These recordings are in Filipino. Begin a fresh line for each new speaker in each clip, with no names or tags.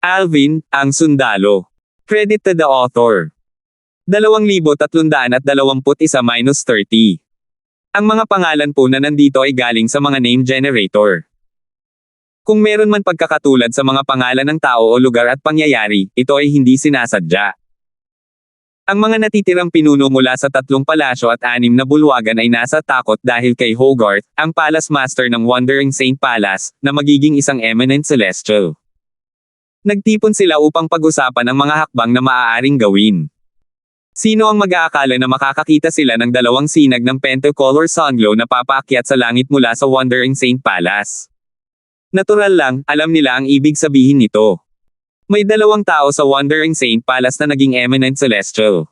Alvin, ang sundalo. Credit to the author. 2,321-30. Ang mga pangalan po na nandito ay galing sa mga name generator. Kung meron man pagkakatulad sa mga pangalan ng tao o lugar at pangyayari, ito ay hindi sinasadya. Ang mga natitirang pinuno mula sa 3 palasyo at 6 na bulwagan ay nasa takot dahil kay Hogarth, ang Palace Master ng Wandering Saint Palace, na magiging isang eminent celestial. Nagtipon sila upang pag-usapan ang mga hakbang na maaaring gawin. Sino ang mag-aakala na makakakita sila ng 2 sinag ng Pentacolor Sunglow na papaakyat sa langit mula sa Wandering Saint Palace? Natural lang, alam nila ang ibig sabihin nito. May 2 tao sa Wandering Saint Palace na naging eminent celestial.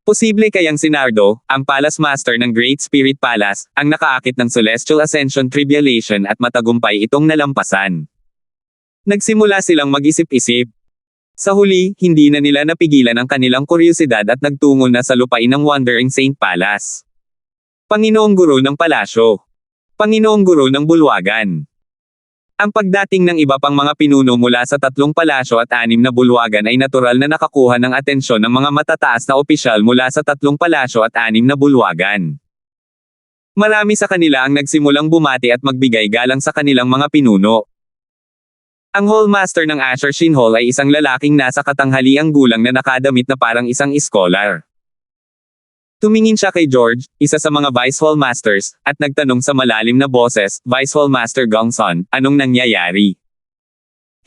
Posible kayang si Nardo, ang Palace Master ng Great Spirit Palace, ang nakaakit ng Celestial Ascension Tribulation at matagumpay itong nalampasan. Nagsimula silang mag-isip-isip. Sa huli, hindi na nila napigilan ang kanilang kuryosidad at nagtungo na sa lupain ng Wandering Saint Palace. Panginoong Guro ng Palasyo. Panginoong Guro ng Bulwagan. Ang pagdating ng iba pang mga pinuno mula sa 3 palasyo at 6 na bulwagan ay natural na nakakuha ng atensyon ng mga matataas na opisyal mula sa 3 palasyo at 6 na bulwagan. Marami sa kanila ang nagsimulang bumati at magbigay galang sa kanilang mga pinuno. Ang Hallmaster ng Ashershin Hall ay isang lalaking nasa katanghaliang gulang na nakadamit na parang isang iskolar. Tumingin siya kay George, isa sa mga Vice Hallmasters, at nagtanong sa malalim na boses, Vice Hallmaster Gongsun, anong nangyayari?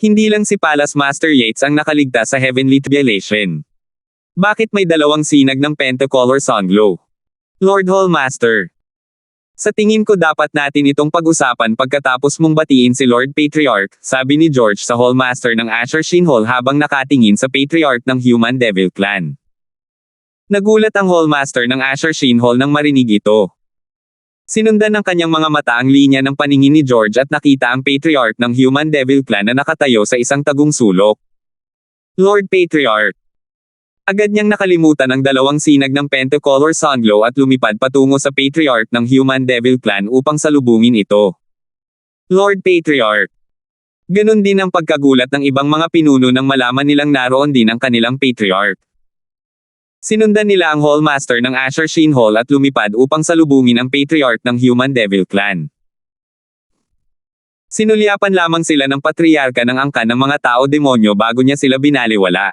Hindi lang si Palace Master Yates ang nakaligtas sa Heavenly Tribulation. Bakit may 2 sinag ng Pentacolor Sunglow? Lord Hallmaster. Sa tingin ko dapat natin itong pag-usapan pagkatapos mong batiin si Lord Patriarch, sabi ni George sa Hallmaster ng Ashershin Hall habang nakatingin sa Patriarch ng Human Devil Clan. Nagulat ang Hallmaster ng Ashershin Hall nang marinig ito. Sinundan ng kanyang mga mata ang linya ng paningin ni George at nakita ang Patriarch ng Human Devil Clan na nakatayo sa isang tagong sulok. Lord Patriarch. Agad niyang nakalimutan ang 2 sinag ng Pentacolor Sunglow at lumipad patungo sa Patriarch ng Human Devil Clan upang salubungin ito. Lord Patriarch. Ganon din ang pagkagulat ng ibang mga pinuno nang malaman nilang naroon din ang kanilang Patriarch. Sinundan nila ang Hallmaster ng Ashershin Hall at lumipad upang salubungin ang Patriarch ng Human Devil Clan. Sinulyapan lamang sila ng Patriarka ng angkan ng mga tao-demonyo bago niya sila binaliwala.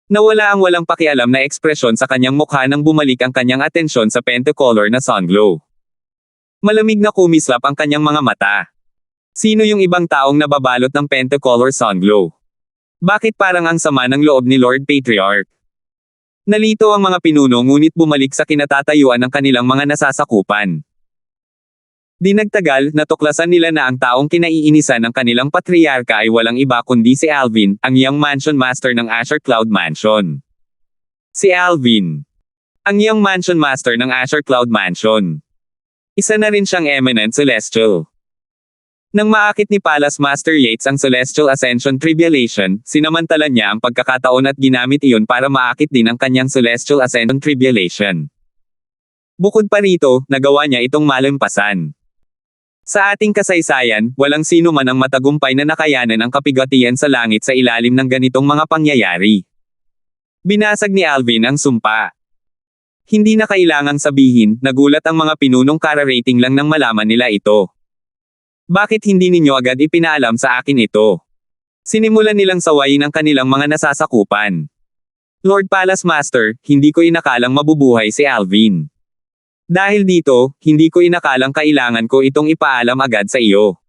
Nawala ang walang pakialam na ekspresyon sa kanyang mukha nang bumalik ang kanyang atensyon sa Pentacolor na Sunglow. Malamig na kumislap ang kanyang mga mata. Sino yung ibang taong nababalot ng Pentacolor Sunglow? Bakit parang ang sama ng loob ni Lord Patriarch? Nalito ang mga pinuno ngunit bumalik sa kinatatayuan ng kanilang mga nasasakupan. Di nagtagal, natuklasan nila na ang taong kinaiinisan ng kanilang patriarka ay walang iba kundi si Alvin, ang Young Mansion Master ng Asher Cloud Mansion. Si Alvin. Ang Young Mansion Master ng Asher Cloud Mansion. Isa na rin siyang eminent celestial. Nang maakit ni Palace Master Yates ang Celestial Ascension Tribulation, sinamantala niya ang pagkakataon at ginamit iyon para maakit din ang kanyang Celestial Ascension Tribulation. Bukod pa rito, nagawa niya itong malampasan. Sa ating kasaysayan, walang sino man ang matagumpay na nakayanan ang kapigatian sa langit sa ilalim ng ganitong mga pangyayari. Binasag ni Alvin ang sumpa. Hindi na kailangang sabihin, nagulat ang mga pinunong kararating lang nang malaman nila ito. Bakit hindi ninyo agad ipinaalam sa akin ito? Sinimulan nilang sawayin ang kanilang mga nasasakupan. Lord Palace Master, hindi ko inakalang mabubuhay si Alvin. Dahil dito, hindi ko inakalang kailangan ko itong ipaalam agad sa iyo.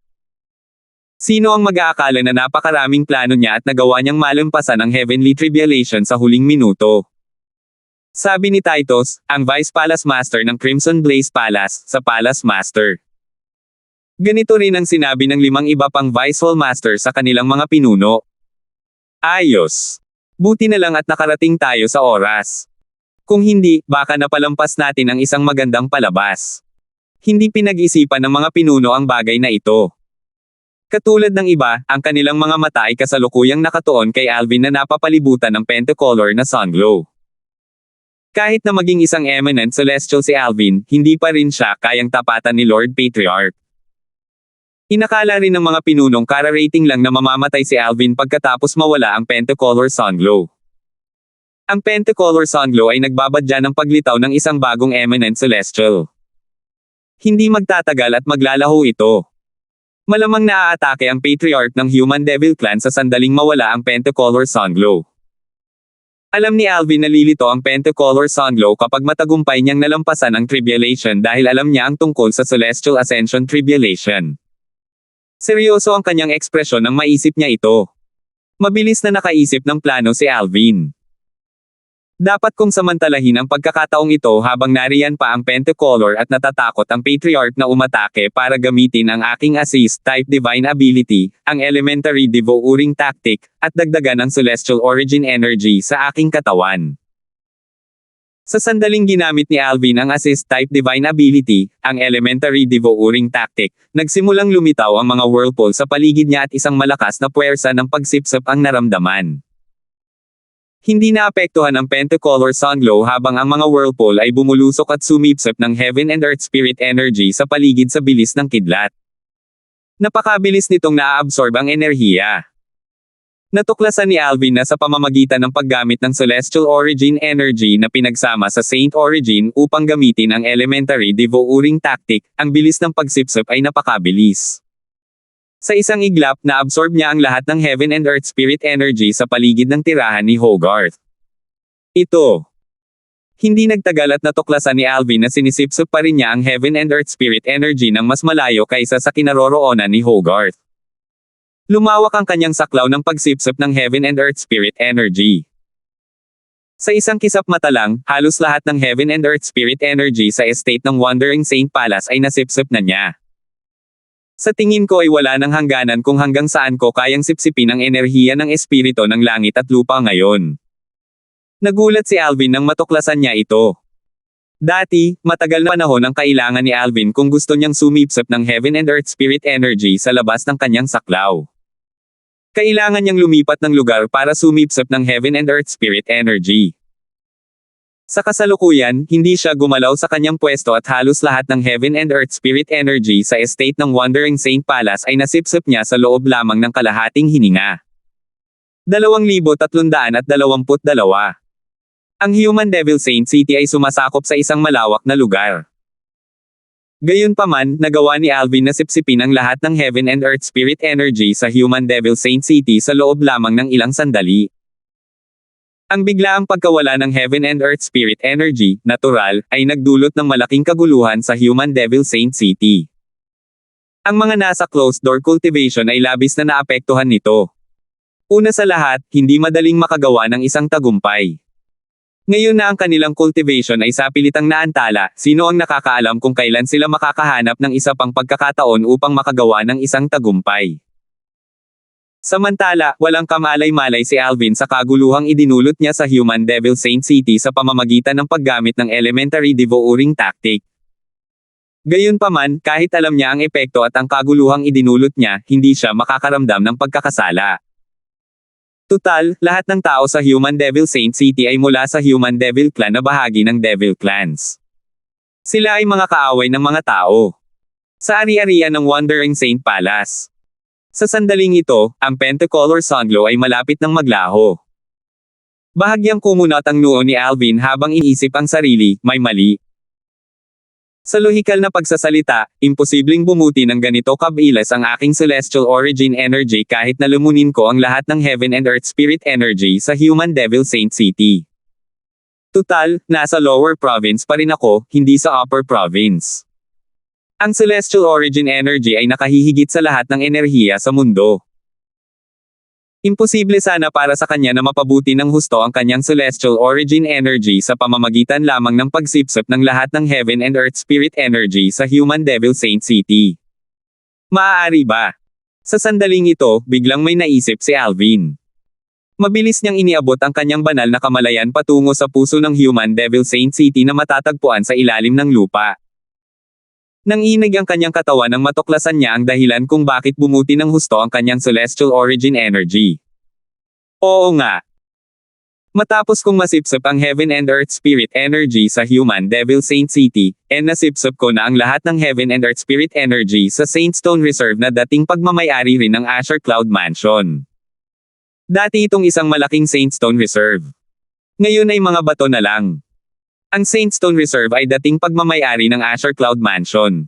Sino ang mag-aakala na napakaraming plano niya at nagawa niyang malampasan ang Heavenly Tribulation sa huling minuto? Sabi ni Titus, ang Vice Palace Master ng Crimson Blaze Palace, sa Palace Master. Ganito rin ang sinabi ng 5 iba pang Vice Hallmaster sa kanilang mga pinuno. Ayos. Buti na lang at nakarating tayo sa oras. Kung hindi, baka napalampas natin ang isang magandang palabas. Hindi pinag-isipan ng mga pinuno ang bagay na ito. Katulad ng iba, ang kanilang mga mata ay kasalukuyang nakatuon kay Alvin na napapalibutan ng Pentacolor na Sunglow. Kahit na maging isang eminent celestial si Alvin, hindi pa rin siya kayang tapatan ni Lord Patriarch. Inakala rin ng mga pinunong kararating lang na mamamatay si Alvin pagkatapos mawala ang Pentacolor Sunglow. Ang Pentacolor Sunglow ay nagbabadya ng paglitaw ng isang bagong eminent celestial. Hindi magtatagal at maglalaho ito. Malamang naaatake ang Patriarch ng Human Devil Clan sa sandaling mawala ang Pentacolor Sunglow. Alam ni Alvin na lilito ang Pentacolor Sunglow kapag matagumpay niyang nalampasan ang Tribulation dahil alam niya ang tungkol sa Celestial Ascension Tribulation. Seryoso ang kanyang ekspresyon nang maisip niya ito. Mabilis na nakaisip ng plano si Alvin. Dapat kong samantalahin ang pagkakataong ito habang nariyan pa ang Pentacolor at natatakot ang Patriarch na umatake para gamitin ang aking Assist-type Divine Ability, ang Elementary Devouring Tactic, at dagdagan ang Celestial Origin Energy sa aking katawan. Sa sandaling ginamit ni Alvin ang Assist-type Divine Ability, ang Elementary Devouring Tactic, nagsimulang lumitaw ang mga whirlpool sa paligid niya at isang malakas na puwersa ng pagsipsip ang naramdaman. Hindi naapektuhan ang Pentacolor Sunglow habang ang mga whirlpool ay bumulusok at sumipsip ng Heaven and Earth Spirit Energy sa paligid sa bilis ng kidlat. Napakabilis nitong naaabsorb ang enerhiya. Natuklasan ni Alvin na sa pamamagitan ng paggamit ng Celestial Origin Energy na pinagsama sa Saint Origin upang gamitin ang Elementary Devouring Tactic, ang bilis ng pagsipsip ay napakabilis. Sa isang iglap, na-absorb niya ang lahat ng Heaven and Earth Spirit Energy sa paligid ng tirahan ni Hogarth. Ito. Hindi nagtagal at natuklasan ni Alvin na sinisipsip pa rin niya ang Heaven and Earth Spirit Energy ng mas malayo kaysa sa kinaroroonan ni Hogarth. Lumawak ang kanyang saklaw ng pagsipsip ng Heaven and Earth Spirit Energy. Sa isang kisap mata lang, halos lahat ng Heaven and Earth Spirit Energy sa estate ng Wandering Saint Palace ay nasipsip na niya. Sa tingin ko ay wala nang hangganan kung hanggang saan ko kayang sipsipin ang enerhiya ng espiritu ng langit at lupa ngayon. Nagulat si Alvin nang matuklasan niya ito. Dati, matagal na panahon ang kailangan ni Alvin kung gusto niyang sumipsip ng Heaven and Earth Spirit Energy sa labas ng kanyang saklaw. Kailangan niyang lumipat ng lugar para sumipsip ng Heaven and Earth Spirit Energy. Sa kasalukuyan, hindi siya gumalaw sa kanyang pwesto at halos lahat ng Heaven and Earth Spirit Energy sa estate ng Wandering Saint Palace ay nasipsip niya sa loob lamang ng kalahating hininga. 2,322. Ang Human Devil Saint City ay sumasakop sa isang malawak na lugar. Gayunpaman, nagawa ni Alvin na sipsipin ang lahat ng Heaven and Earth Spirit Energy sa Human Devil Saint City sa loob lamang ng ilang sandali. Ang biglaang pagkawala ng Heaven and Earth Spirit Energy, natural, ay nagdulot ng malaking kaguluhan sa Human Devil Saint City. Ang mga nasa closed-door cultivation ay labis na naapektuhan nito. Una sa lahat, hindi madaling makagawa ng isang tagumpay. Ngayon na ang kanilang cultivation ay sapilitang naantala, sino ang nakakaalam kung kailan sila makakahanap ng isa pang pagkakataon upang makagawa ng isang tagumpay. Samantala, walang kamalay-malay si Alvin sa kaguluhang idinulot niya sa Human Devil Saint City sa pamamagitan ng paggamit ng Elementary Devouring Tactic. Gayunpaman, kahit alam niya ang epekto at ang kaguluhang idinulot niya, hindi siya makakaramdam ng pagkakasala. Tutal, lahat ng tao sa Human Devil Saint City ay mula sa Human Devil Clan na bahagi ng Devil Clans. Sila ay mga kaaway ng mga tao. Sa ari-arian ng Wandering Saint Palace. Sa sandaling ito, ang Pentacolor Sunglow ay malapit ng maglaho. Bahagyang kumunat ang noo ni Alvin habang iniisip ang sarili, may mali. Sa lohikal na pagsasalita, imposibleng bumuti ng ganito kabilis ang aking Celestial Origin Energy kahit na lumunin ko ang lahat ng Heaven and Earth Spirit Energy sa Human Devil Saint City. Tutal, nasa Lower Province pa rin ako, hindi sa Upper Province. Ang Celestial Origin Energy ay nakahihigit sa lahat ng enerhiya sa mundo. Imposible sana para sa kanya na mapabuti ng husto ang kanyang Celestial Origin Energy sa pamamagitan lamang ng pagsipsip ng lahat ng Heaven and Earth Spirit Energy sa Human Devil Saint City. Maaari ba? Sa sandaling ito, biglang may naisip si Alvin. Mabilis niyang iniabot ang kanyang banal na kamalayan patungo sa puso ng Human Devil Saint City na matatagpuan sa ilalim ng lupa. Nanginig ang kanyang katawan nang matuklasan niya ang dahilan kung bakit bumuti ng husto ang kanyang Celestial Origin Energy. Oo nga. Matapos kong masipsip ang Heaven and Earth Spirit Energy sa Human Devil Saint City, nasipsip ko na ang lahat ng Heaven and Earth Spirit Energy sa Saint Stone Reserve na dating pagmamayari rin ng Asher Cloud Mansion. Dati itong isang malaking Saint Stone Reserve. Ngayon ay mga bato na lang. Ang Saint Stone Reserve ay dating pagmamayari ng Asher Cloud Mansion.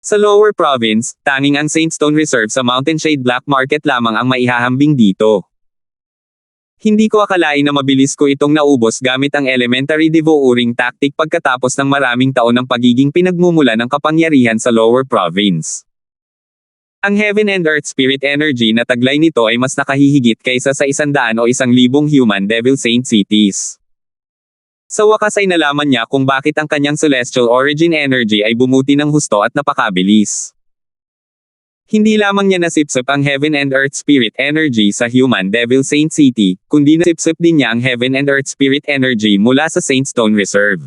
Sa Lower Province, tanging ang Saint Stone Reserve sa Mountain Shade Black Market lamang ang maihahambing dito. Hindi ko akalain na mabilis ko itong naubos gamit ang elementary devouring tactic pagkatapos ng maraming taon ng pagiging pinagmumula ng kapangyarihan sa Lower Province. Ang Heaven and Earth Spirit Energy na taglay nito ay mas nakahihigit kaysa sa 100 o 1,000 Human Devil Saint Cities. Sa wakas ay nalaman niya kung bakit ang kanyang Celestial Origin Energy ay bumuti ng husto at napakabilis. Hindi lamang niya nasipsip ang Heaven and Earth Spirit Energy sa Human Devil Saint City, kundi nasipsip din niya ang Heaven and Earth Spirit Energy mula sa Saint Stone Reserve.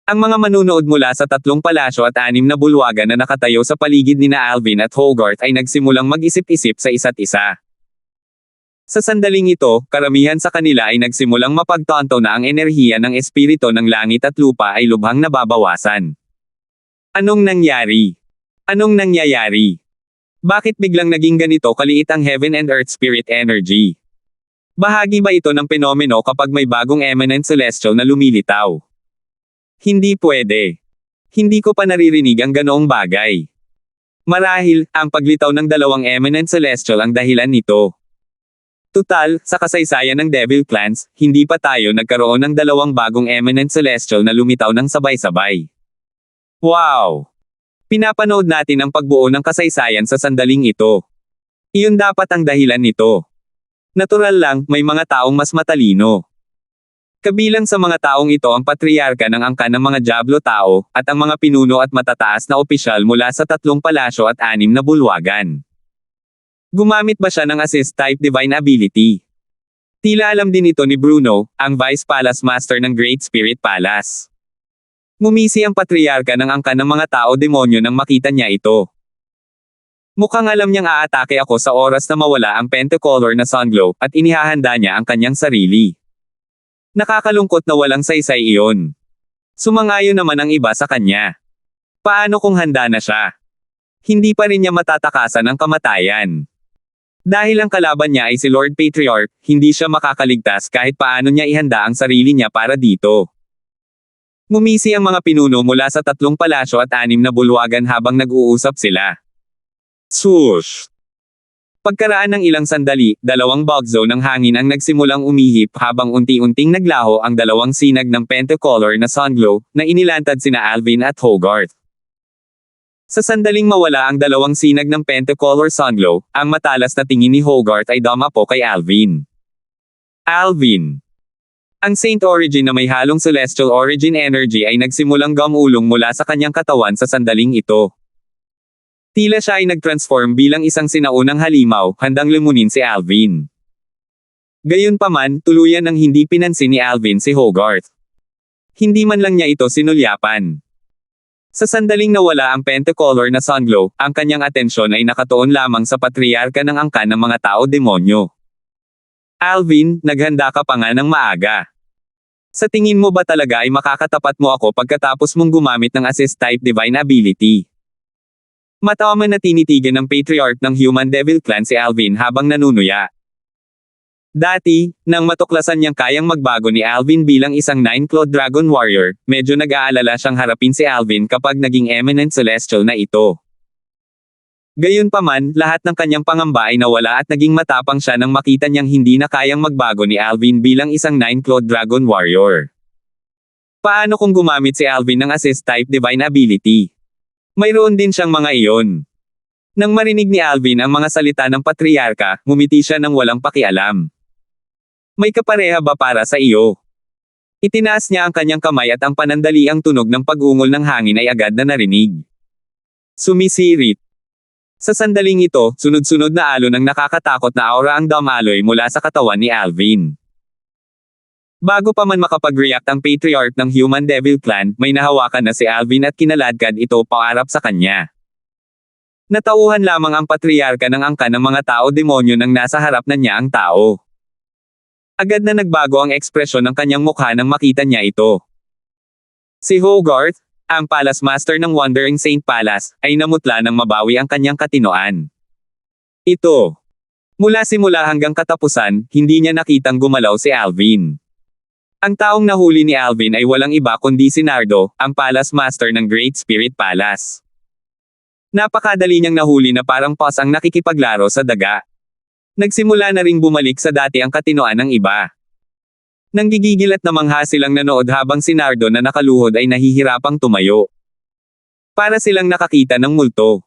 Ang mga manunood mula sa 3 palasyo at 6 na bulwagan na nakatayo sa paligid nina Alvin at Hogarth ay nagsimulang mag-isip-isip sa isa't isa. Sa sandaling ito, karamihan sa kanila ay nagsimulang mapagtanto na ang enerhiya ng espiritu ng langit at lupa ay lubhang nababawasan. Anong nangyari? Anong nangyayari? Bakit biglang naging ganito kaliit ang Heaven and Earth Spirit Energy? Bahagi ba ito ng penomeno kapag may bagong eminent celestial na lumilitaw? Hindi pwede. Hindi ko pa naririnig ang ganoong bagay. Marahil, ang paglitaw ng 2 eminent celestial ang dahilan nito. Tutal, sa kasaysayan ng Devil Clans, hindi pa tayo nagkaroon ng 2 bagong eminent celestial na lumitaw ng sabay-sabay. Wow! Pinapanood natin ang pagbuo ng kasaysayan sa sandaling ito. Iyon dapat ang dahilan nito. Natural lang, may mga taong mas matalino. Kabilang sa mga taong ito ang patriarka ng angkan ng mga Diablo tao, at ang mga pinuno at matataas na opisyal mula sa 3 palasyo at 6 na bulwagan. Gumamit ba siya ng assist-type divine ability? Tila alam din ito ni Bruno, ang Vice Palace Master ng Great Spirit Palace. Ngumisi ang patriarka ng angkan ng mga tao-demonyo nang makita niya ito. Mukhang alam niyang aatake ako sa oras na mawala ang pentacolor na sunglow, at inihahanda niya ang kanyang sarili. Nakakalungkot na walang saysay iyon. Sumangayon naman ang iba sa kanya. Paano kung handa na siya? Hindi pa rin niya matatakasan ang kamatayan. Dahil ang kalaban niya ay si Lord Patriarch, hindi siya makakaligtas kahit paano niya ihanda ang sarili niya para dito. Ngumisi ang mga pinuno mula sa 3 palasyo at 6 na bulwagan habang nag-uusap sila. Swoosh! Pagkaraan ng ilang sandali, 2 bugzo ng hangin ang nagsimulang umihip habang unti-unting naglaho ang 2 sinag ng pentacolor na sunglow na inilantad sina Alvin at Hogarth. Sa sandaling mawala ang 2 sinag ng pentacolor sunglow, ang matalas na tingin ni Hogarth ay dumapo kay Alvin. Alvin! Ang Saint Origin na may halong Celestial Origin Energy ay nagsimulang gumulong mula sa kanyang katawan sa sandaling ito. Tila siya ay nag-transform bilang isang sinaunang halimaw, handang lumunin si Alvin. Gayunpaman, tuluyan ng hindi pinansin ni Alvin si Hogarth. Hindi man lang niya ito sinulyapan. Sa sandaling nawala ang pentacolor na sunglow, ang kanyang atensyon ay nakatuon lamang sa patriarka ng angkan ng mga tao-demonyo. Alvin, naghanda ka pa nga ng maaga. Sa tingin mo ba talaga ay makakatapat mo ako pagkatapos mong gumamit ng assist-type divine ability? Matawaman na tinitigan ng Patriarch ng Human Devil Clan si Alvin habang nanunuya. Dati, nang matuklasan niyang kayang magbago ni Alvin bilang isang 9-clawed Dragon Warrior, medyo nag-aalala siyang harapin si Alvin kapag naging eminent celestial na ito. Gayunpaman, lahat ng kanyang pangamba ay nawala at naging matapang siya nang makita niyang hindi na kayang magbago ni Alvin bilang isang 9-clawed Dragon Warrior. Paano kung gumamit si Alvin ng assist-type divine ability? Mayroon din siyang mga iyon. Nang marinig ni Alvin ang mga salita ng patriarka, ngumiti siya ng walang pakialam. May kapareha ba para sa iyo? Itinaas niya ang kanyang kamay at ang panandaliang tunog ng pag-ungol ng hangin ay agad na narinig. Sumisirit. Sa sandaling ito, sunod-sunod na alon ng nakakatakot na aura ang dumaloy mula sa katawan ni Alvin. Bago pa man makapag-react ang Patriarch ng Human Devil Clan, may nahawakan na si Alvin at kinaladkad ito paarap sa kanya. Natauhan lamang ang patriarka ng angkan ng mga tao-demonyo nang nasa harap na niya ang tao. Agad na nagbago ang ekspresyon ng kanyang mukha nang makita niya ito. Si Hogarth, ang Palace Master ng Wandering Saint Palace, ay namutla nang mabawi ang kanyang katinoan. Ito. Mula simula hanggang katapusan, hindi niya nakitang gumalaw si Alvin. Ang taong nahuli ni Alvin ay walang iba kundi si Nardo, ang Palace Master ng Great Spirit Palace. Napakadali niyang nahuli na parang pas ang nakikipaglaro sa daga. Nagsimula na ring bumalik sa dati ang katinoan ng iba. Nanggigigil at namangha silang nanood habang si Nardo na nakaluhod ay nahihirapang tumayo. Para silang nakakita ng multo.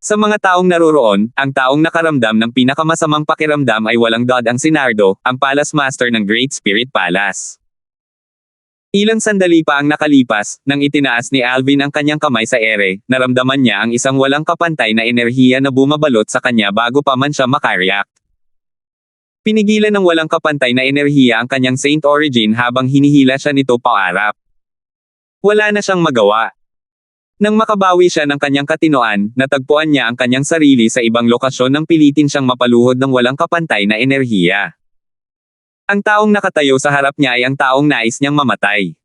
Sa mga taong naroroon, ang taong nakaramdam ng pinakamasamang pakiramdam ay walang dod ang si Nardo, ang Palace Master ng Great Spirit Palace. Ilang sandali pa ang nakalipas, nang itinaas ni Alvin ang kanyang kamay sa ere, naramdaman niya ang isang walang kapantay na enerhiya na bumabalot sa kanya bago pa man siya makareact. Pinigilan ng walang kapantay na enerhiya ang kanyang Saint Origin habang hinihila siya nito paarap. Wala na siyang magawa. Nang makabawi siya ng kanyang katinoan, natagpuan niya ang kanyang sarili sa ibang lokasyon nang pilitin siyang mapaluhod ng walang kapantay na enerhiya. Ang taong nakatayo sa harap niya ay ang taong nais niyang mamatay.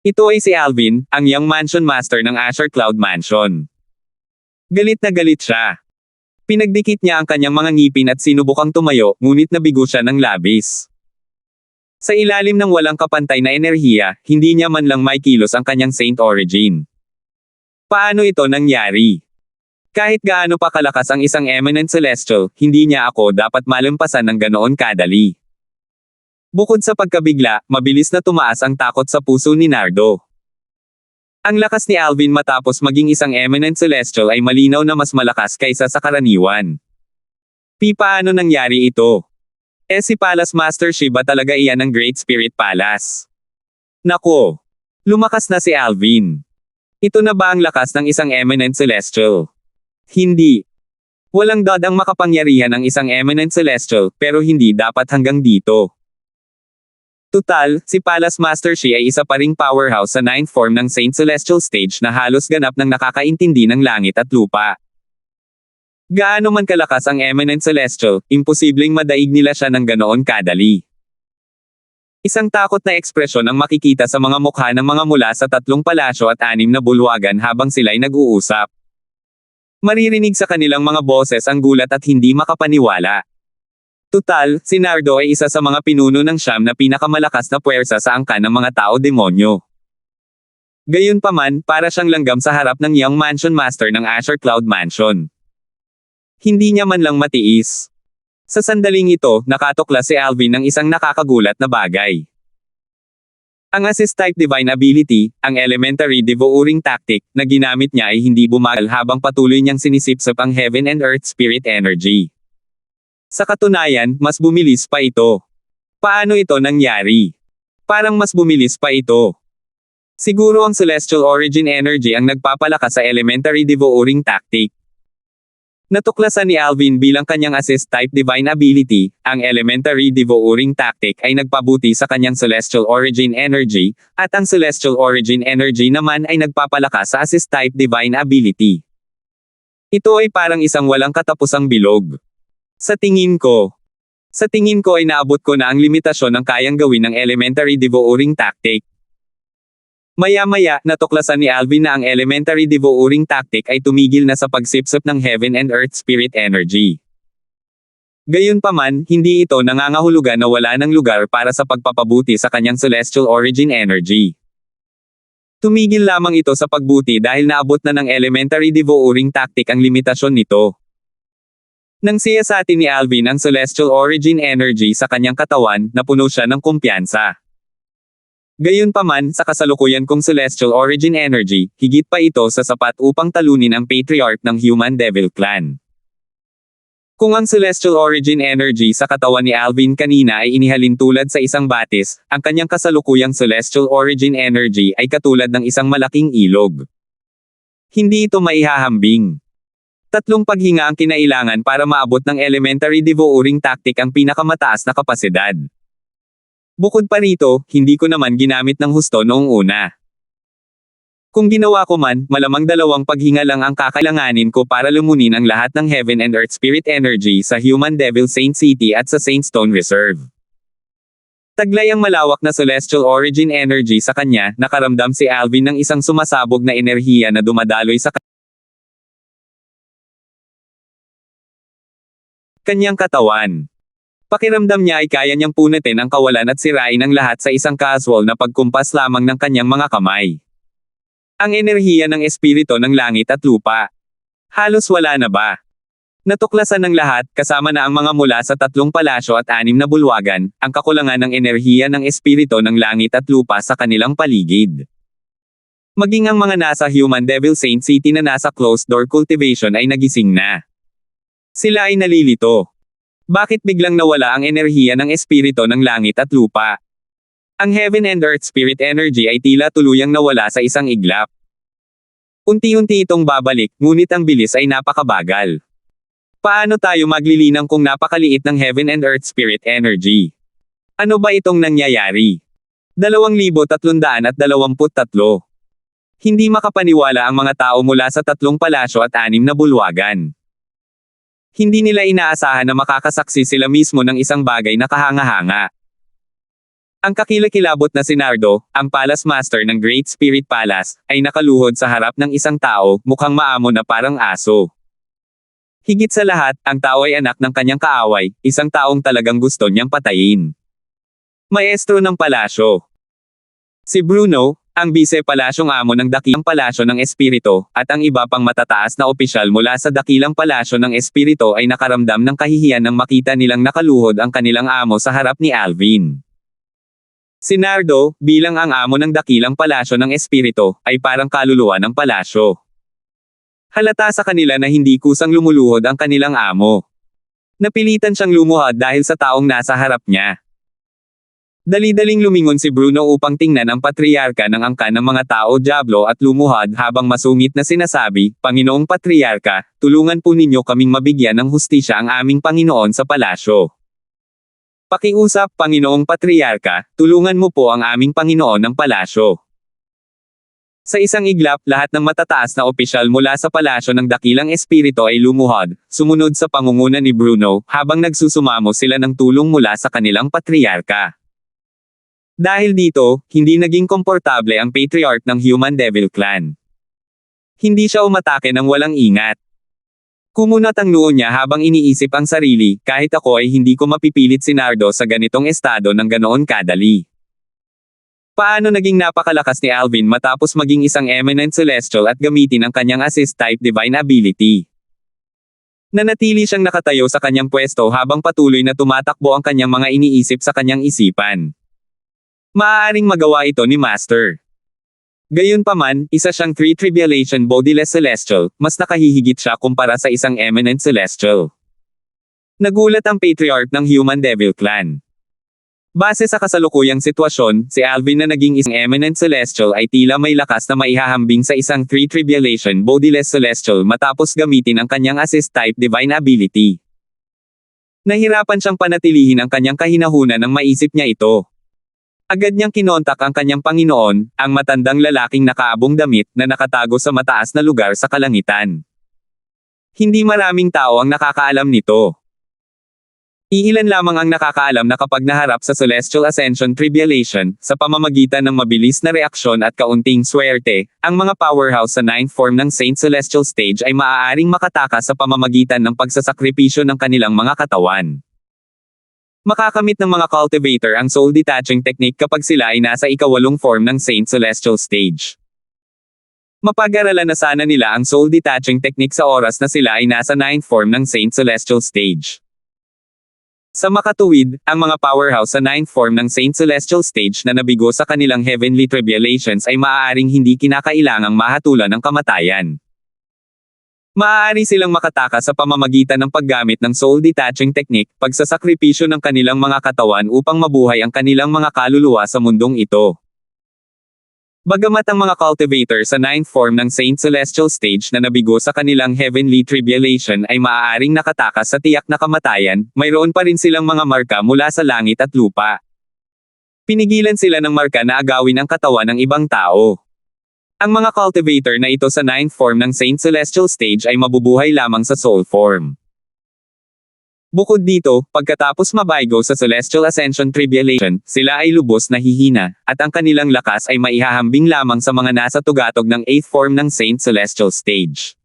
Ito ay si Alvin, ang young mansion master ng Azure Cloud Mansion. Galit na galit siya. Pinagdikit niya ang kanyang mga ngipin at sinubukang tumayo, ngunit nabigo siya ng labis. Sa ilalim ng walang kapantay na enerhiya, hindi niya man lang maikilos ang kanyang Saint Origin. Paano ito nangyari? Kahit gaano pa kalakas ang isang eminent celestial, hindi niya ako dapat malampasan ng ganoon kadali. Bukod sa pagkabigla, mabilis na tumaas ang takot sa puso ni Nardo. Ang lakas ni Alvin matapos maging isang eminent celestial ay malinaw na mas malakas kaysa sa karaniwan. Paano nangyari ito? Si Palace Master Shiva talaga iyan ng Great Spirit Palace. Nako! Lumakas na si Alvin. Ito na ba ang lakas ng isang eminent celestial? Hindi. Walang dod ang makapangyarihan ng isang eminent celestial, pero hindi dapat hanggang dito. Tutal, si Palace Master Shi ay isa pa ring powerhouse sa 9th form ng Saint Celestial Stage na halos ganap ng nakakaintindi ng langit at lupa. Gaano man kalakas ang eminent celestial, imposibleng madaig nila siya ng ganoon kadali. Isang takot na ekspresyon ang makikita sa mga mukha ng mga mula sa 3 palasyo at 6 na bulwagan habang sila'y nag-uusap. Maririnig sa kanilang mga boses ang gulat at hindi makapaniwala. Tutal, si Nardo ay isa sa mga pinuno ng siyam na pinakamalakas na puwersa sa angkan ng mga tao-demonyo. Gayunpaman, para siyang langgam sa harap ng young mansion master ng Azure Cloud Mansion. Hindi niya man lang matiis. Sa sandaling ito, nakatuklas si Alvin ng isang nakakagulat na bagay. Ang Assist-type Divine Ability, ang Elementary Devouring Tactic, na ginamit niya ay hindi bumagal habang patuloy niyang sinisipsip ang Heaven and Earth Spirit Energy. Sa katunayan, mas bumilis pa ito. Paano ito nangyari? Parang mas bumilis pa ito. Siguro ang Celestial Origin Energy ang nagpapalakas sa Elementary Devouring Tactic. Natuklasan ni Alvin bilang kanyang Assist-type Divine Ability, ang Elementary Devouring Tactic ay nagpabuti sa kanyang Celestial Origin Energy, at ang Celestial Origin Energy naman ay nagpapalakas sa Assist-type Divine Ability. Ito ay parang isang walang katapusang bilog. Sa tingin ko ay naabot ko na ang limitasyon ng kayang gawin ng Elementary Devouring Tactic. Maya-maya, natuklasan ni Alvin na ang Elementary Devouring Tactic ay tumigil na sa pagsipsip ng Heaven and Earth Spirit Energy. Gayunpaman, hindi ito nangangahulugan na wala ng lugar para sa pagpapabuti sa kanyang Celestial Origin Energy. Tumigil lamang ito sa pagbuti dahil naabot na ng Elementary Devouring Tactic ang limitasyon nito. Nang siyasatin ni Alvin ang Celestial Origin Energy sa kanyang katawan, napuno siya ng kumpiyansa. Gayunpaman, sa kasalukuyan kong Celestial Origin Energy, higit pa ito sa sapat upang talunin ang Patriarch ng Human Devil Clan. Kung ang Celestial Origin Energy sa katawan ni Alvin kanina ay inihalin tulad sa isang batis, ang kanyang kasalukuyang Celestial Origin Energy ay katulad ng isang malaking ilog. Hindi ito maihahambing. 3 paghinga ang kinailangan para maabot ng Elementary Devouring Tactic ang pinakamataas na kapasidad. Bukod pa rito, hindi ko naman ginamit ng husto noong una. Kung ginawa ko man, malamang 2 paghinga lang ang kakailanganin ko para lumunin ang lahat ng Heaven and Earth Spirit Energy sa Human Devil Saint City at sa Saint Stone Reserve. Taglay ang malawak na celestial origin energy sa kanya, nakaramdam si Alvin ng isang sumasabog na enerhiya na dumadaloy sa kanyang katawan. Pakiramdam niya ay kaya niyang punutin ang kawalan at sirain ang lahat sa isang casual na pagkumpas lamang ng kanyang mga kamay. Ang enerhiya ng espiritu ng langit at lupa. Halos wala na ba? Natuklasan ng lahat, kasama na ang mga mula sa 3 palasyo at 6 na bulwagan, ang kakulangan ng enerhiya ng espiritu ng langit at lupa sa kanilang paligid. Maging ang mga nasa Human Devil Saint City na nasa closed-door cultivation ay nagising na. Sila ay nalilito. Bakit biglang nawala ang enerhiya ng espiritu ng langit at lupa? Ang Heaven and Earth Spirit Energy ay tila tuluyang nawala sa isang iglap. Unti-unti itong babalik, ngunit ang bilis ay napakabagal. Paano tayo maglilinang kung napakaliit ng Heaven and Earth Spirit Energy? Ano ba itong nangyayari? 2,323. Hindi makapaniwala ang mga tao mula sa 3 palasyo at 6 na bulwagan. Hindi nila inaasahan na makakasaksi sila mismo ng isang bagay na kahanga-hanga. Ang kakilakilabot na si Nardo, ang Palace Master ng Great Spirit Palace, ay nakaluhod sa harap ng isang tao, mukhang maamo na parang aso. Higit sa lahat, ang tao ay anak ng kanyang kaaway, isang taong talagang gusto niyang patayin. Maestro ng palasyo. Si Bruno, ang bise-palasyong amo ng dakilang palasyo ng espiritu, at ang iba pang matataas na opisyal mula sa dakilang palasyo ng espiritu ay nakaramdam ng kahihiyan nang makita nilang nakaluhod ang kanilang amo sa harap ni Alvin. Si Nardo, bilang ang amo ng dakilang palasyo ng espiritu, ay parang kaluluwa ng palasyo. Halata sa kanila na hindi kusang lumuluhod ang kanilang amo. Napilitan siyang lumuhod dahil sa taong nasa harap niya. Dali-daling lumingon si Bruno upang tingnan ang patriarka ng angkan ng mga tao Diablo at lumuhod habang masungit na sinasabi, "Panginoong Patriarka, tulungan po ninyo kaming mabigyan ng hustisya ang aming Panginoon sa palasyo. Pakiusap, Panginoong Patriarka, tulungan mo po ang aming Panginoon ng palasyo." Sa isang iglap, lahat ng matataas na opisyal mula sa palasyo ng dakilang espiritu ay lumuhod, sumunod sa pangunguna ni Bruno, habang nagsusumamo sila ng tulong mula sa kanilang patriarka. Dahil dito, hindi naging komportable ang patriarch ng Human Devil Clan. Hindi siya umatake ng walang ingat. Kumunat ang noo niya habang iniisip ang sarili, kahit ako ay hindi ko mapipilit si Nardo sa ganitong estado ng ganoon kadali. Paano naging napakalakas ni Alvin matapos maging isang eminent celestial at gamitin ang kanyang assist-type divine ability? Nanatili siyang nakatayo sa kanyang pwesto habang patuloy na tumatakbo ang kanyang mga iniisip sa kanyang isipan. Maaaring magawa ito ni Master. Gayunpaman, isa siyang 3 Tribulation Bodiless Celestial, mas nakahihigit siya kumpara sa isang eminent celestial. Nagulat ang patriarch ng Human Devil Clan. Base sa kasalukuyang sitwasyon, si Alvin na naging isang eminent celestial ay tila may lakas na maihahambing sa isang 3 Tribulation Bodiless Celestial matapos gamitin ang kanyang assist-type divine ability. Nahirapan siyang panatilihin ang kanyang kahinahunan nang maisip niya ito. Agad niyang kinontak ang kanyang Panginoon, ang matandang lalaking nakaabong damit na nakatago sa mataas na lugar sa kalangitan. Hindi maraming tao ang nakakaalam nito. Iilan lamang ang nakakaalam na kapag naharap sa Celestial Ascension Tribulation, sa pamamagitan ng mabilis na reaksyon at kaunting swerte, ang mga powerhouse sa 9th form ng Saint Celestial Stage ay maaaring makatakas sa pamamagitan ng pagsasakripisyo ng kanilang mga katawan. Makakamit ng mga cultivator ang soul detaching technique kapag sila ay nasa ika-8 form ng Saint Celestial Stage. Mapag-aralan na sana nila ang soul detaching technique sa oras na sila ay nasa 9th form ng Saint Celestial Stage. Sa makatuwid, ang mga powerhouse sa 9th form ng Saint Celestial Stage na nabigo sa kanilang heavenly tribulations ay maaaring hindi kinakailangang mahatulan ng kamatayan. Maaari silang makatakas sa pamamagitan ng paggamit ng soul detaching technique, pagsasakripisyo ng kanilang mga katawan upang mabuhay ang kanilang mga kaluluwa sa mundong ito. Bagamat ang mga cultivator sa 9th form ng Saint Celestial Stage na nabigo sa kanilang heavenly tribulation ay maaaring nakatakas sa tiyak na kamatayan, mayroon pa rin silang mga marka mula sa langit at lupa. Pinigilan sila ng marka na agawin ang katawan ng ibang tao. Ang mga cultivator na ito sa 9th form ng Saint Celestial Stage ay mabubuhay lamang sa soul form. Bukod dito, pagkatapos mabaygo sa Celestial Ascension Tribulation, sila ay lubos na hihina, at ang kanilang lakas ay maihahambing lamang sa mga nasa tugatog ng 8th form ng Saint Celestial Stage.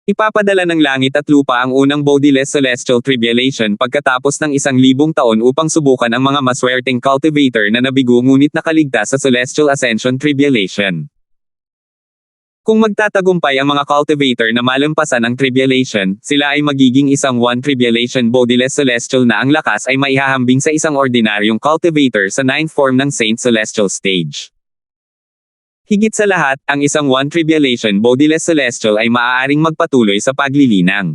Ipapadala ng langit at lupa ang unang bodiless celestial tribulation pagkatapos ng 1,000 taon upang subukan ang mga maswerteng cultivator na nabigo ngunit nakaligtas sa Celestial Ascension Tribulation. Kung magtatagumpay ang mga cultivator na malampasan ang tribulation, sila ay magiging isang one tribulation bodiless celestial na ang lakas ay maihahambing sa isang ordinaryong cultivator sa 9th form ng Saint Celestial Stage. Higit sa lahat, ang isang one tribulation bodiless celestial ay maaaring magpatuloy sa paglilinang.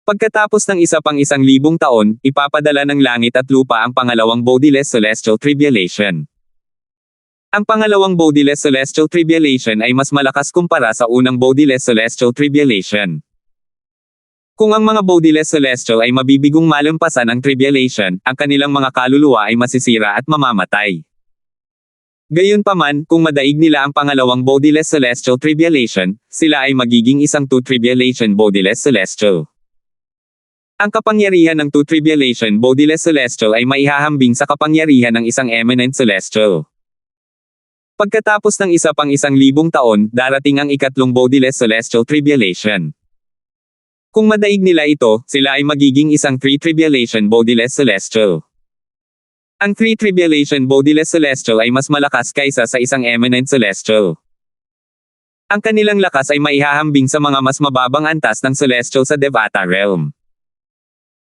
Pagkatapos ng isa pang 1,000 taon, ipapadala ng langit at lupa ang pangalawang bodiless celestial tribulation. Ang pangalawang bodiless celestial tribulation ay mas malakas kumpara sa unang bodiless celestial tribulation. Kung ang mga bodiless celestial ay mabibigong malampasan ang tribulation, ang kanilang mga kaluluwa ay masisira at mamamatay. Gayunpaman, kung madaig nila ang pangalawang bodiless celestial tribulation, sila ay magiging isang two tribulation bodiless celestial. Ang kapangyarihan ng two tribulation bodiless celestial ay maihahambing sa kapangyarihan ng isang eminent celestial. Pagkatapos ng isa pang 1,000 taon, darating ang ikatlong bodiless celestial tribulation. Kung madaig nila ito, sila ay magiging isang three tribulation bodiless celestial. Ang three tribulation bodiless celestial ay mas malakas kaysa sa isang eminent celestial. Ang kanilang lakas ay maihahambing sa mga mas mababang antas ng celestial sa Devata realm.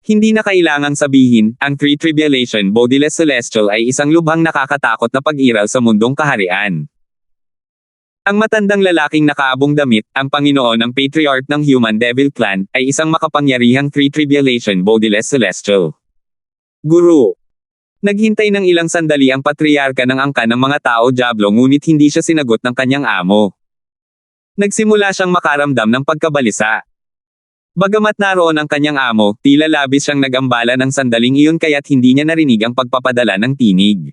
Hindi na kailangang sabihin, ang three tribulation bodiless celestial ay isang lubhang nakakatakot na pag-iral sa mundong kaharian. Ang matandang lalaking nakaabong damit, ang Panginoon ng Patriarch ng Human Devil Clan, ay isang makapangyarihang three tribulation bodiless celestial. Guru. Naghintay ng ilang sandali ang patriarka ng angkan ng mga tao Diablo ngunit hindi siya sinagot ng kanyang amo. Nagsimula siyang makaramdam ng pagkabalisa. Bagamat naroon ang kanyang amo, tila labis siyang nagambala ng sandaling iyon kaya't hindi niya narinig ang pagpapadala ng tinig.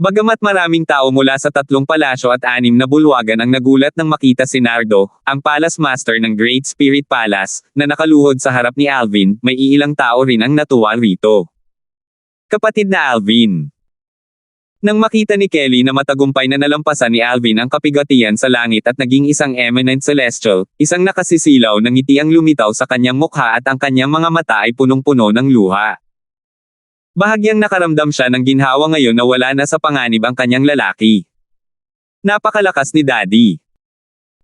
Bagamat maraming tao mula sa 3 palasyo at 6 na bulwagan ang nagulat nang makita si Nardo, ang Palace Master ng Great Spirit Palace, na nakaluhod sa harap ni Alvin, may iilang tao rin ang natuwa rito. Kapatid na Alvin. Nang makita ni Kelly na matagumpay na nalampasan ni Alvin ang kapigatian sa langit at naging isang eminent celestial, isang nakasisilaw na ngiti ang lumitaw sa kanyang mukha at ang kanyang mga mata ay punong-puno ng luha. Bahagyang nakaramdam siya ng ginhawa ngayon na wala na sa panganib ang kanyang lalaki. Napakalakas ni Daddy.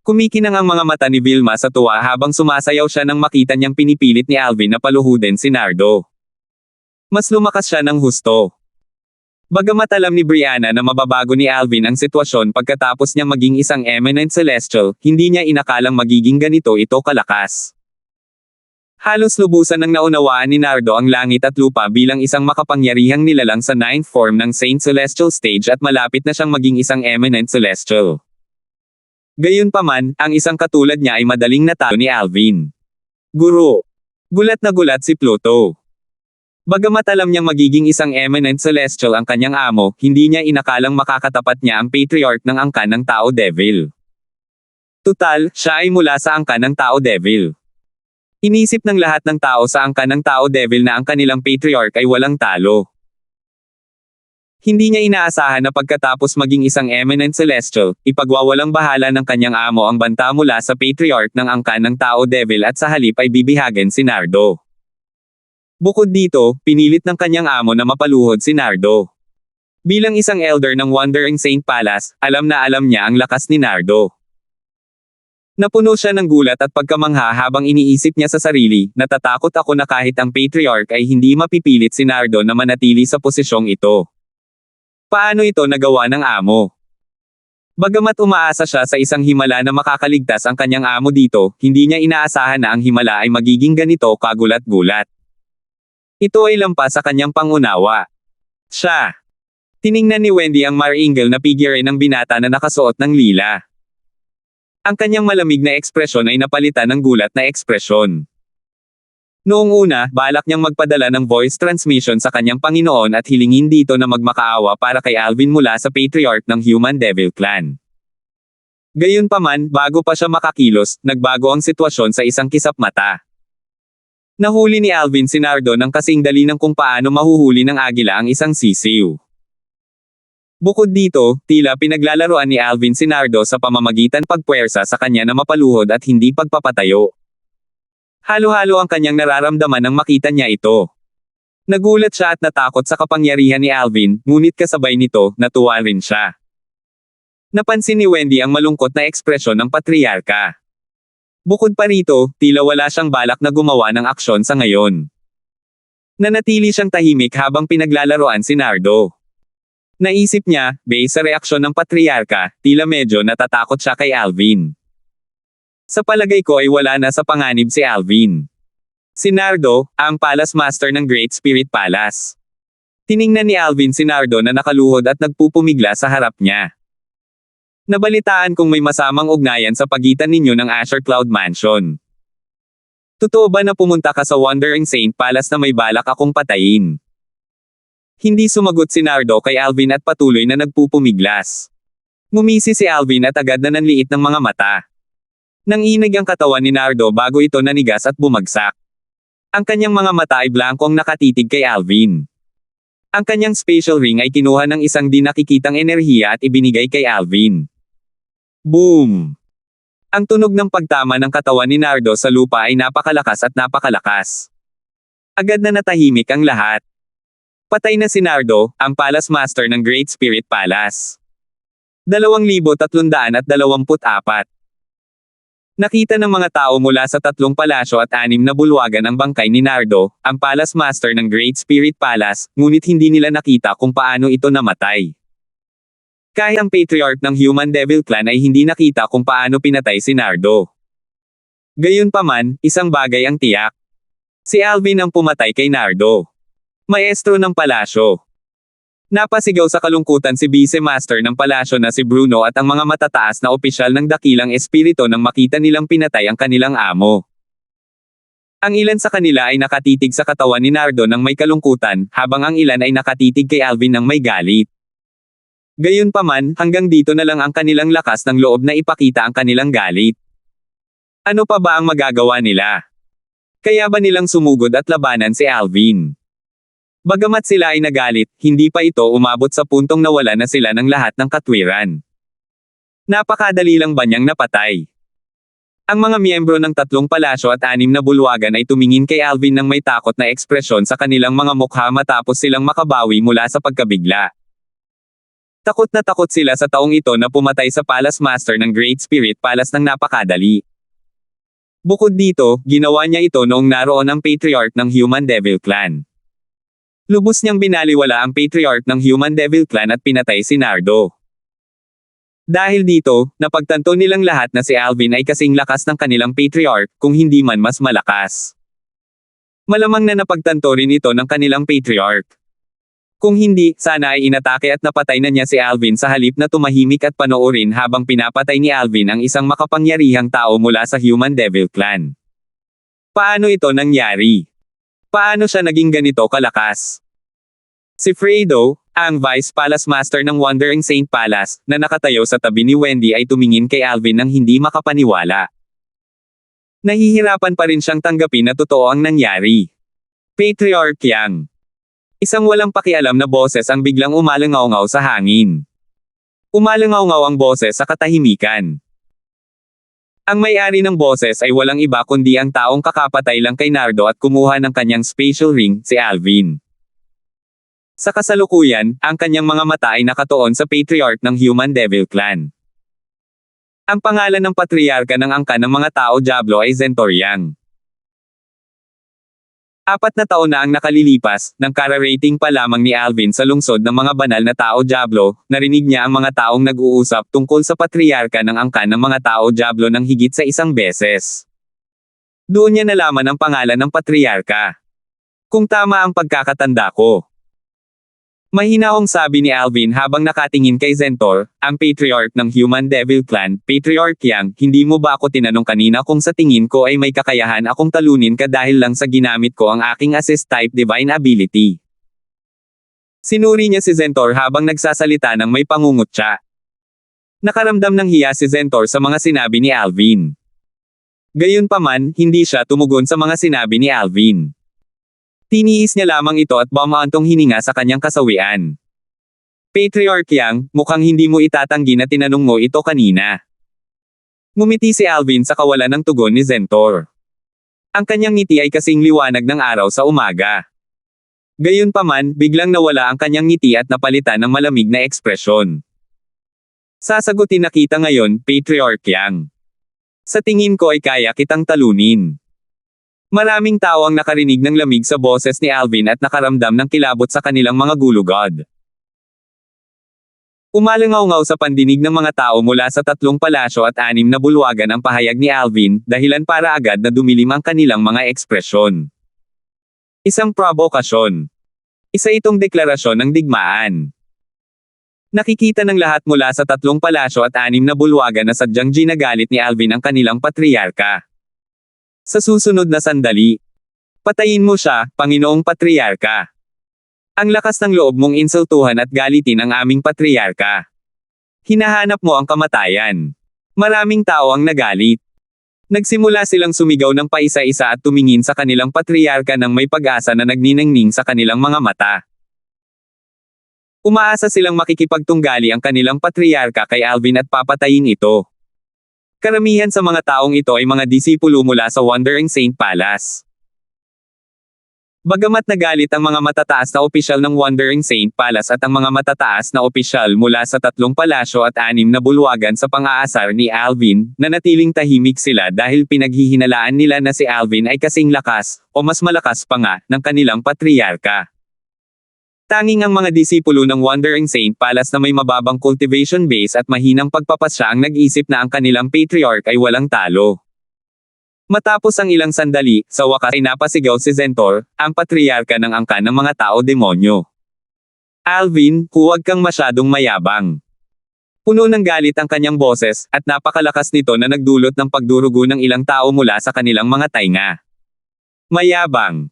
Kumikinang ang mga mata ni Vilma sa tuwa habang sumasayaw siya nang makita niyang pinipilit ni Alvin na paluhudin si Nardo. Mas lumakas siya ng husto. Bagamat alam ni Brianna na mababago ni Alvin ang sitwasyon pagkatapos niyang maging isang eminent celestial, hindi niya inakalang magiging ganito ito kalakas. Halos lubusan ng naunawaan ni Nardo ang langit at lupa bilang isang makapangyarihang nilalang sa 9th form ng Saint Celestial Stage at malapit na siyang maging isang eminent celestial. Gayunpaman, ang isang katulad niya ay madaling natalo ni Alvin. Guru. Gulat na gulat si Pluto. Bagamat alam niyang magiging isang eminent celestial ang kanyang amo, hindi niya inakalang makakatapat niya ang patriarch ng angkan ng Tao Devil. Tutal, siya ay mula sa angkan ng Tao Devil. Inisip ng lahat ng tao sa angkan ng Tao Devil na ang kanilang patriarch ay walang talo. Hindi niya inaasahan na pagkatapos maging isang eminent celestial, ipagwawalang bahala ng kanyang amo ang banta mula sa patriarch ng angkan ng Tao Devil at sa halip ay bibihagin si Nardo. Bukod dito, pinilit ng kanyang amo na mapaluhod si Nardo. Bilang isang elder ng Wandering Saint Palace, alam na alam niya ang lakas ni Nardo. Napuno siya ng gulat at pagkamangha habang iniisip niya sa sarili, natatakot ako na kahit ang patriarch ay hindi mapipilit si Nardo na manatili sa posisyong ito. Paano ito nagawa ng amo? Bagamat umaasa siya sa isang himala na makakaligtas ang kanyang amo dito, hindi niya inaasahan na ang himala ay magiging ganito kagulat-gulat. Ito ay lampas sa kanyang pangunawa. Siya. Tiningnan ni Wendy ang Maringel na figure ng binata na nakasuot ng lila. Ang kanyang malamig na ekspresyon ay napalitan ng gulat na ekspresyon. Noong una, balak niyang magpadala ng voice transmission sa kanyang Panginoon at hilingin dito na magmakaawa para kay Alvin mula sa patriarch ng Human Devil Clan. Gayunpaman, bago pa siya makakilos, nagbago ang sitwasyon sa isang kisap mata. Nahuli ni Alvin si Nardo ng kasing dali ng kung paano mahuhuli ng agila ang isang sisiw. Bukod dito, tila pinaglalaroan ni Alvin si Nardo sa pamamagitan pagpuwersa sa kanya na mapaluhod at hindi pagpapatayo. Halo-halo ang kanyang nararamdaman nang makita niya ito. Nagulat siya at natakot sa kapangyarihan ni Alvin, ngunit kasabay nito, natuwa rin siya. Napansin ni Wendy ang malungkot na ekspresyon ng patriarka. Bukod pa rito, tila wala siyang balak na gumawa ng aksyon sa ngayon. Nanatili siyang tahimik habang pinaglalaroan si Nardo. Naisip niya, based sa reaksyon ng patriarka, tila medyo natatakot siya kay Alvin. Sa palagay ko ay wala na sa panganib si Alvin. Si Nardo, ang Palace Master ng Great Spirit Palace. Tiningnan ni Alvin si Nardo na nakaluhod at nagpupumigla sa harap niya. Nabalitaan kung may masamang ugnayan sa pagitan ninyo ng Azure Cloud Mansion. Totoo ba na pumunta ka sa Wandering Saint Palace na may balak akong patayin? Hindi sumagot si Nardo kay Alvin at patuloy na nagpupumiglas. Ngumisi si Alvin at agad na nanliit ng mga mata. Nanginig ang katawan ni Nardo bago ito nanigas at bumagsak. Ang kanyang mga mata ay blankong nakatitig kay Alvin. Ang kanyang spatial ring ay kinuha ng isang di nakikitang enerhiya at ibinigay kay Alvin. Boom! Ang tunog ng pagtama ng katawan ni Nardo sa lupa ay napakalakas at napakalakas. Agad na natahimik ang lahat. Patay na si Nardo, ang Palace Master ng Great Spirit Palace. 2324. Nakita ng mga tao mula sa 3 palasyo at 6 na bulwagan ang bangkay ni Nardo, ang Palace Master ng Great Spirit Palace, ngunit hindi nila nakita kung paano ito namatay. Kahit ang Patriarch ng Human Devil Clan ay hindi nakita kung paano pinatay si Nardo. Gayunpaman, isang bagay ang tiyak. Si Alvin ang pumatay kay Nardo. Maestro ng palasyo. Napasigaw sa kalungkutan si Vice Master ng palasyo na si Bruno at ang mga matataas na opisyal ng dakilang espiritu nang makita nilang pinatay ang kanilang amo. Ang ilan sa kanila ay nakatitig sa katawan ni Nardo nang may kalungkutan, habang ang ilan ay nakatitig kay Alvin nang may galit. Gayunpaman, hanggang dito na lang ang kanilang lakas ng loob na ipakita ang kanilang galit. Ano pa ba ang magagawa nila? Kaya ba nilang sumugod at labanan si Alvin? Bagamat sila ay nagalit, hindi pa ito umabot sa puntong nawala na sila ng lahat ng katwiran. Napakadali lang ba niyang napatay? Ang mga miyembro ng 3 palasyo at 6 na bulwagan ay tumingin kay Alvin nang may takot na ekspresyon sa kanilang mga mukha matapos silang makabawi mula sa pagkabigla. Takot na takot sila sa taong ito na pumatay sa Palace Master ng Great Spirit Palace ng napakadali. Bukod dito, ginawa niya ito noong naroon ang Patriarch ng Human Devil Clan. Lubos niyang binaliwala ang Patriarch ng Human Devil Clan at pinatay si Nardo. Dahil dito, napagtanto nilang lahat na si Alvin ay kasing lakas ng kanilang Patriarch, kung hindi man mas malakas. Malamang na napagtanto rin ito ng kanilang Patriarch. Kung hindi, sana ay inatake at napatay na niya si Alvin sa halip na tumahimik at panoorin habang pinapatay ni Alvin ang isang makapangyarihang tao mula sa Human Devil Clan. Paano ito nangyari? Paano siya naging ganito kalakas? Si Fredo, ang Vice Palace Master ng Wandering Saint Palace, na nakatayo sa tabi ni Wendy ay tumingin kay Alvin nang hindi makapaniwala. Nahihirapan pa rin siyang tanggapin na totoo ang nangyari. Patriarch Yang. Isang walang pakialam na boses ang biglang umalangaw-ngaw sa hangin. Umalangaw-ngaw ang boses sa katahimikan. Ang may-ari ng boses ay walang iba kundi ang taong kakapatay lang kay Nardo at kumuha ng kanyang spatial ring, si Alvin. Sa kasalukuyan, ang kanyang mga mata ay nakatuon sa Patriarch ng Human Devil Clan. Ang pangalan ng patriarka ng angkan ng mga tao Diablo ay Zentor Yang. 4 na taon na ang nakalilipas, nang kararating pa lamang ni Alvin sa lungsod ng mga banal na tao Diablo, narinig niya ang mga taong nag-uusap tungkol sa patriarka ng angkan ng mga tao Diablo ng higit sa isang beses. Doon niya nalaman ang pangalan ng patriarka. Kung tama ang pagkakatanda ko. Mahinahong sabi ni Alvin habang nakatingin kay Zentor, ang Patriarch ng Human Devil Clan. Patriarch Yang, hindi mo ba ako tinanong kanina kung sa tingin ko ay may kakayahan akong talunin ka dahil lang sa ginamit ko ang aking assist-type divine ability? Sinuri niya si Zentor habang nagsasalita ng may pangungutya. Nakaramdam ng hiya si Zentor sa mga sinabi ni Alvin. Gayunpaman, hindi siya tumugon sa mga sinabi ni Alvin. Tiniis niya lamang ito at bumaantong hininga sa kanyang kasawian. Patriarch Yang, mukhang hindi mo itatanggi na tinanong mo ito kanina. Ngumiti si Alvin sa kawalan ng tugon ni Zentor. Ang kanyang ngiti ay kasing liwanag ng araw sa umaga. Gayunpaman, biglang nawala ang kanyang ngiti at napalitan ng malamig na ekspresyon. Sasagutin na kita ngayon, Patriarch Yang. Sa tingin ko ay kaya kitang talunin. Maraming tao ang nakarinig ng lamig sa boses ni Alvin at nakaramdam ng kilabot sa kanilang mga gulugod. Umalangaw-ngaw sa pandinig ng mga tao mula sa 3 palasyo at 6 na bulwagan ang pahayag ni Alvin, dahilan para agad na dumilim ang kanilang mga ekspresyon. Isang provokasyon. Isa itong deklarasyon ng digmaan. Nakikita ng lahat mula sa 3 palasyo at 6 na bulwagan na sadyang ginagalit ni Alvin ang kanilang patriarka. Sa susunod na sandali, patayin mo siya, Panginoong Patriarka. Ang lakas ng loob mong insultuhan at galitin ang aming patriarka. Hinahanap mo ang kamatayan. Maraming tao ang nagalit. Nagsimula silang sumigaw ng paisa-isa at tumingin sa kanilang patriarka ng may pag-asa na nagniningning sa kanilang mga mata. Umaasa silang makikipagtunggali ang kanilang patriarka kay Alvin at papatayin ito. Karamihan sa mga taong ito ay mga disipulo mula sa Wandering Saint Palace. Bagamat nagalit ang mga matataas na opisyal ng Wandering Saint Palace at ang mga matataas na opisyal mula sa 3 palasyo at 6 na bulwagan sa pang-aasar ni Alvin, nanatiling tahimik sila dahil pinaghihinalaan nila na si Alvin ay kasing lakas, o mas malakas pa nga, ng kanilang patriarka. Tanging ang mga disipulo ng Wandering Saint Palace na may mababang cultivation base at mahinang pagpapasya ang nag-isip na ang kanilang patriarch ay walang talo. Matapos ang ilang sandali, sa wakas ay napasigaw si Zentor, ang patriarka ng angkan ng mga tao-demonyo. Alvin, huwag kang masyadong mayabang. Puno ng galit ang kanyang boses, at napakalakas nito na nagdulot ng pagdurugo ng ilang tao mula sa kanilang mga tainga. Mayabang.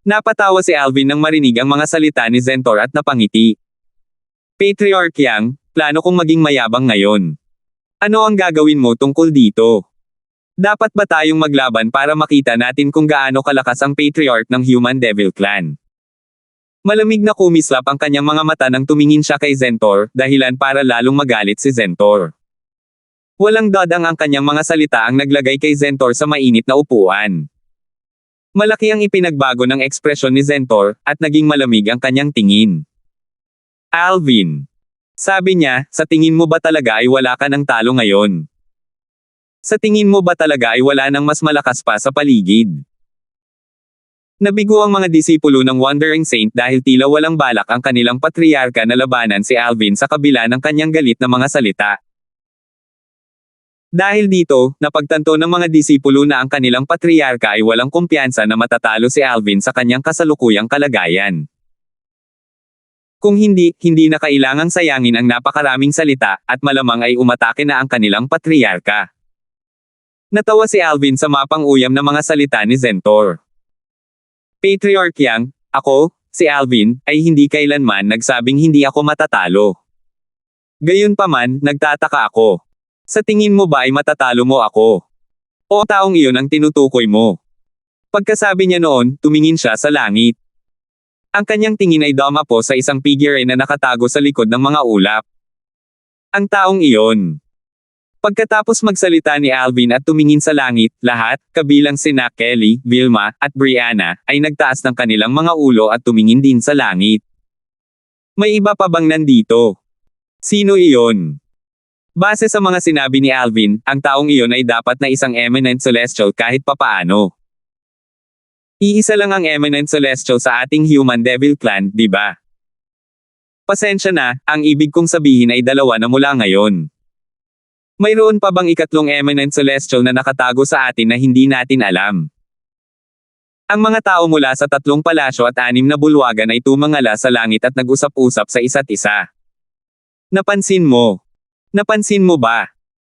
Napatawa si Alvin nang marinig ang mga salita ni Zentor at napangiti. Patriarch Yang, plano kong maging mayabang ngayon. Ano ang gagawin mo tungkol dito? Dapat ba tayong maglaban para makita natin kung gaano kalakas ang patriarch ng Human Devil Clan? Malamig na kumislap ang kanyang mga mata nang tumingin siya kay Zentor, dahilan para lalong magalit si Zentor. Walang dadang ang kanyang mga salita ang naglagay kay Zentor sa mainit na upuan. Malaki ang ipinagbago ng ekspresyon ni Zentor, at naging malamig ang kanyang tingin. Alvin. Sabi niya, sa tingin mo ba talaga ay wala ka ng talo ngayon? Sa tingin mo ba talaga ay wala nang mas malakas pa sa paligid? Nabigo ang mga disipulo ng Wandering Saint dahil tila walang balak ang kanilang patriarka na labanan si Alvin sa kabila ng kanyang galit na mga salita. Dahil dito, napagtanto ng mga disipulo na ang kanilang patriarka ay walang kumpiyansa na matatalo si Alvin sa kanyang kasalukuyang kalagayan. Kung hindi na kailangang sayangin ang napakaraming salita, at malamang ay umatake na ang kanilang patriarka. Natawa si Alvin sa mapang-uyam na mga salita ni Zentor. Patriarch Yang, ako, si Alvin, ay hindi kailanman nagsabing hindi ako matatalo. Gayunpaman, nagtataka ako. Sa tingin mo ba ay matatalo mo ako? O ang taong iyon ang tinutukoy mo? Pagkasabi niya noon, tumingin siya sa langit. Ang kanyang tingin ay dumapo sa isang figure na nakatago sa likod ng mga ulap. Ang taong iyon. Pagkatapos magsalita ni Alvin at tumingin sa langit, lahat, kabilang sina Kelly, Vilma, at Brianna, ay nagtaas ng kanilang mga ulo at tumingin din sa langit. May iba pa bang nandito? Sino iyon? Base sa mga sinabi ni Alvin, ang taong iyon ay dapat na isang eminent celestial kahit papaano. Iisa lang ang eminent celestial sa ating Human Devil Clan, di ba? Pasensya na, ang ibig kong sabihin ay 2 na mula ngayon. Mayroon pa bang ikatlong eminent celestial na nakatago sa atin na hindi natin alam? Ang mga tao mula sa 3 palasyo at 6 na bulwagan ay tumangala sa langit at nag-usap-usap sa isa't isa. Napansin mo ba?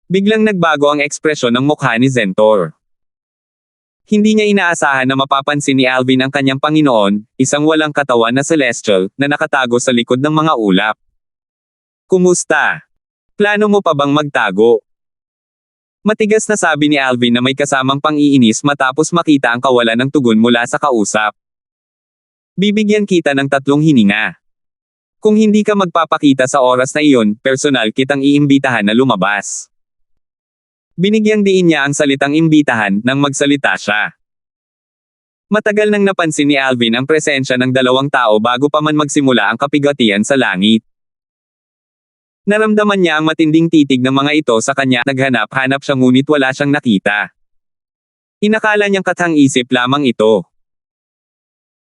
Biglang nagbago ang ekspresyon ng mukha ni Zentor. Hindi niya inaasahan na mapapansin ni Alvin ang kanyang Panginoon, isang walang katawan na celestial, na nakatago sa likod ng mga ulap. Kumusta? Plano mo pa bang magtago? Matigas na sabi ni Alvin na may kasamang pang-iinis matapos makita ang kawalan ng tugon mula sa kausap. Bibigyan kita ng 3 hininga. Kung hindi ka magpapakita sa oras na iyon, personal kitang iimbitahan na lumabas. Binigyang diin niya ang salitang imbitahan nang magsalita siya. Matagal nang napansin ni Alvin ang presensya ng 2 tao bago pa man magsimula ang kapigatian sa langit. Naramdaman niya ang matinding titig ng mga ito sa kanya, naghanap-hanap siya ngunit wala siyang nakita. Inakala niyang kathang-isip lamang ito.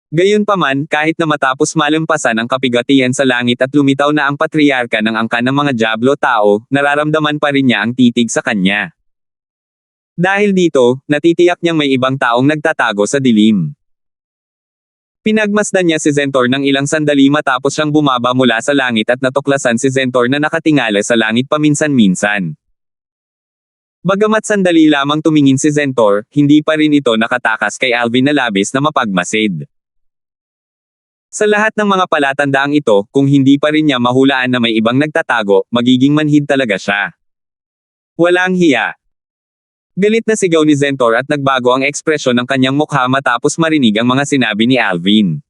Gayunpaman, kahit na matapos malampasan ang kapigatian sa langit at lumitaw na ang patriarka ng angkan ng mga Diablo tao, nararamdaman pa rin niya ang titig sa kanya. Dahil dito, natitiyak niyang may ibang taong nagtatago sa dilim. Pinagmasdan niya si Zentor ng ilang sandali matapos siyang bumaba mula sa langit at natuklasan si Zentor na nakatingala sa langit paminsan-minsan. Bagamat sandali lamang tumingin si Zentor, hindi pa rin ito nakatakas kay Alvin na labis na mapagmasid. Sa lahat ng mga palatandaang ito, kung hindi pa rin niya mahulaan na may ibang nagtatago, magiging manhid talaga siya. Walang hiya. Galit na sigaw ni Zentor at nagbago ang ekspresyon ng kanyang mukha matapos marinig ang mga sinabi ni Alvin.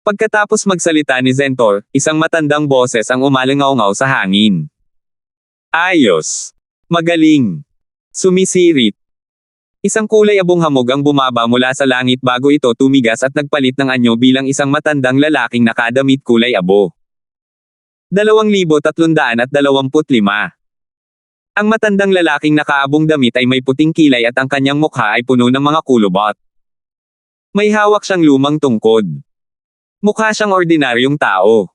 Pagkatapos magsalita ni Zentor, isang matandang boses ang umalingaw-ngaw sa hangin. Ayos. Magaling. Sumisirit. Isang kulay abong hamog ang bumaba mula sa langit bago ito tumigas at nagpalit ng anyo bilang isang matandang lalaking nakadamit kulay abo. 2,325. Ang matandang lalaking nakaabong damit ay may puting kilay at ang kanyang mukha ay puno ng mga kulubot. May hawak siyang lumang tungkod. Mukha siyang ordinaryong tao.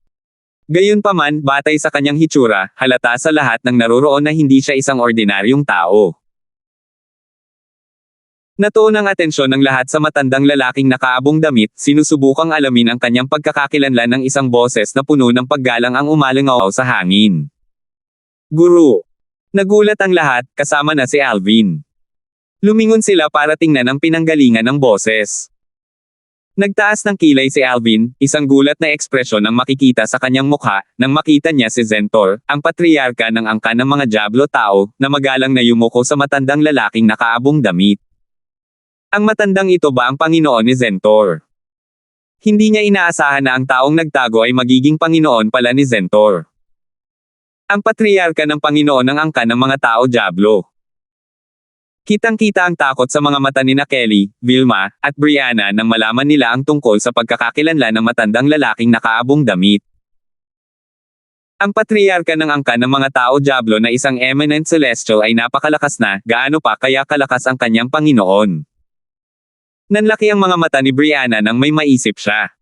Gayunpaman, batay sa kanyang hitsura, halata sa lahat ng naroroon na hindi siya isang ordinaryong tao. Natuon ang atensyon ng lahat sa matandang lalaking nakaabong damit, sinusubukang alamin ang kanyang pagkakakilanlan ng isang boses na puno ng paggalang ang umalingaw sa hangin. Guru. Nagulat ang lahat, kasama na si Alvin. Lumingon sila para tingnan ang pinanggalingan ng boses. Nagtaas ng kilay si Alvin, isang gulat na ekspresyon ang makikita sa kanyang mukha, nang makita niya si Zentor, ang patriarka ng angkan ng mga Diablo tao, na magalang na yumuko sa matandang lalaking nakaabong damit. Ang matandang ito ba ang Panginoon ni Zentor? Hindi niya inaasahan na ang taong nagtago ay magiging Panginoon pala ni Zentor. Ang patriarka ng Panginoon ng angkan ng mga tao Diablo. Kitang-kita ang takot sa mga mata ni Kelly, Vilma, at Brianna nang malaman nila ang tungkol sa pagkakakilanlan ng matandang lalaking nakaabong damit. Ang patriarka ng angkan ng mga tao Diablo na isang eminent celestial ay napakalakas na, gaano pa kaya kalakas ang kanyang Panginoon. Nanlaki ang mga mata ni Brianna nang may maisip siya.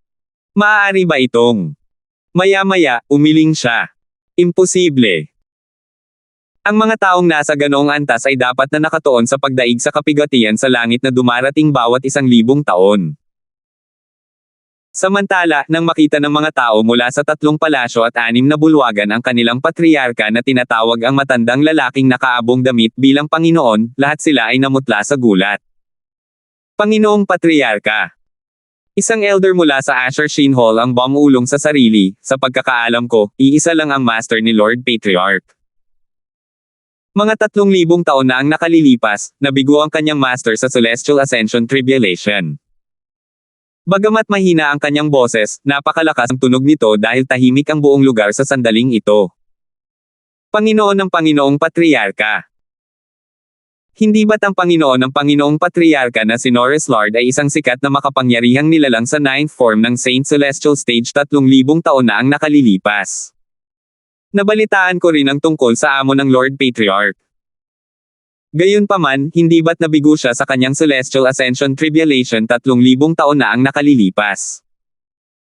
Maaari ba itong? Maya-maya, umiling siya. Imposible. Ang mga taong nasa ganoong antas ay dapat na nakatuon sa pagdaig sa kapigatian sa langit na dumarating bawat 1,000 taon. Samantala, nang makita ng mga tao mula sa 3 palasyo at 6 na bulwagan ang kanilang patriarka na tinatawag ang matandang lalaking nakaabong damit bilang Panginoon, lahat sila ay namutla sa gulat. Panginoong Patriarka. Isang elder mula sa Asher Shin Hall ang bumulong sa sarili, sa pagkakaalam ko, iisa lang ang master ni Lord Patriarch. Mga 3,000 taon na ang nakalilipas, nabigo ang kanyang master sa Celestial Ascension Tribulation. Bagamat mahina ang kanyang boses, napakalakas ang tunog nito dahil tahimik ang buong lugar sa sandaling ito. Panginoon ng Panginoong Patriarka. Hindi ba't ang Panginoon ng Panginoong Patriarka na si Norris Lord ay isang sikat na makapangyarihang nilalang sa 9th form ng Saint Celestial Stage 3,000 taon na ang nakalilipas? Nabalitaan ko rin ang tungkol sa amo ng Lord Patriarch. Gayunpaman, hindi ba't nabigo siya sa kanyang Celestial Ascension Tribulation 3,000 taon na ang nakalilipas?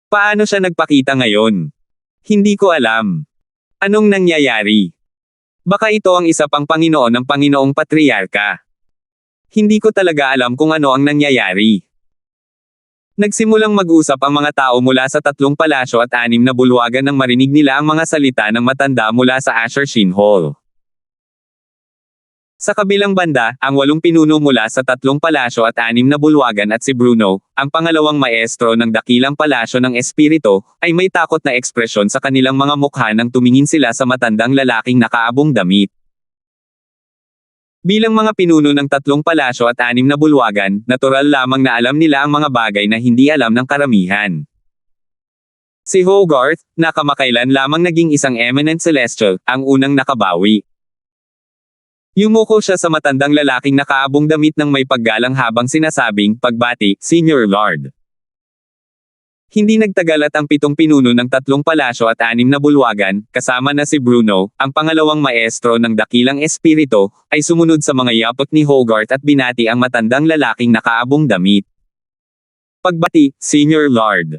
Paano siya nagpakita ngayon? Hindi ko alam. Anong nangyayari? Baka ito ang isa pang Panginoon ng Panginoong Patriarka. Hindi ko talaga alam kung ano ang nangyayari. Nagsimulang mag-usap ang mga tao mula sa 3 palasyo at 6 na bulwagan nang marinig nila ang mga salita ng matanda mula sa Asher Shin Hall. Sa kabilang banda, ang 8 pinuno mula sa 3 palasyo at 6 na bulwagan at si Bruno, ang pangalawang maestro ng dakilang palasyo ng espiritu, ay may takot na ekspresyon sa kanilang mga mukha nang tumingin sila sa matandang lalaking nakaabong damit. Bilang mga pinuno ng 3 palasyo at 6 na bulwagan, natural lamang na alam nila ang mga bagay na hindi alam ng karamihan. Si Hogarth, na kamakailan lamang naging isang eminent celestial, ang unang nakabawi. Yumuko siya sa matandang lalaking nakaabong damit ng may paggalang habang sinasabing, pagbati, Senior Lord. Hindi nagtagal at ang 7 pinuno ng 3 palasyo at 6 na bulwagan, kasama na si Bruno, ang pangalawang maestro ng dakilang espiritu, ay sumunod sa mga yapot ni Hogarth at binati ang matandang lalaking nakaabong damit. Pagbati, Senior Lord.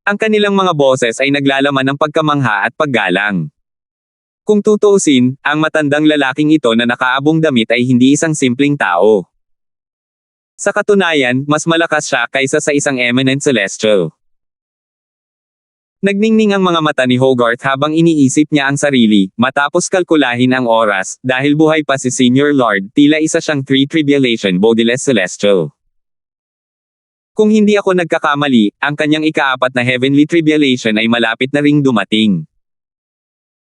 Ang kanilang mga boses ay naglalaman ng pagkamangha at paggalang. Kung tutuusin, ang matandang lalaking ito na nakaabong damit ay hindi isang simpleng tao. Sa katunayan, mas malakas siya kaysa sa isang eminent celestial. Nagningning ang mga mata ni Hogarth habang iniisip niya ang sarili, matapos kalkulahin ang oras, dahil buhay pa si Senior Lord, tila isa siyang 3 Tribulation Bodiless Celestial. Kung hindi ako nagkakamali, ang kanyang ika-4 na Heavenly Tribulation ay malapit na ring dumating.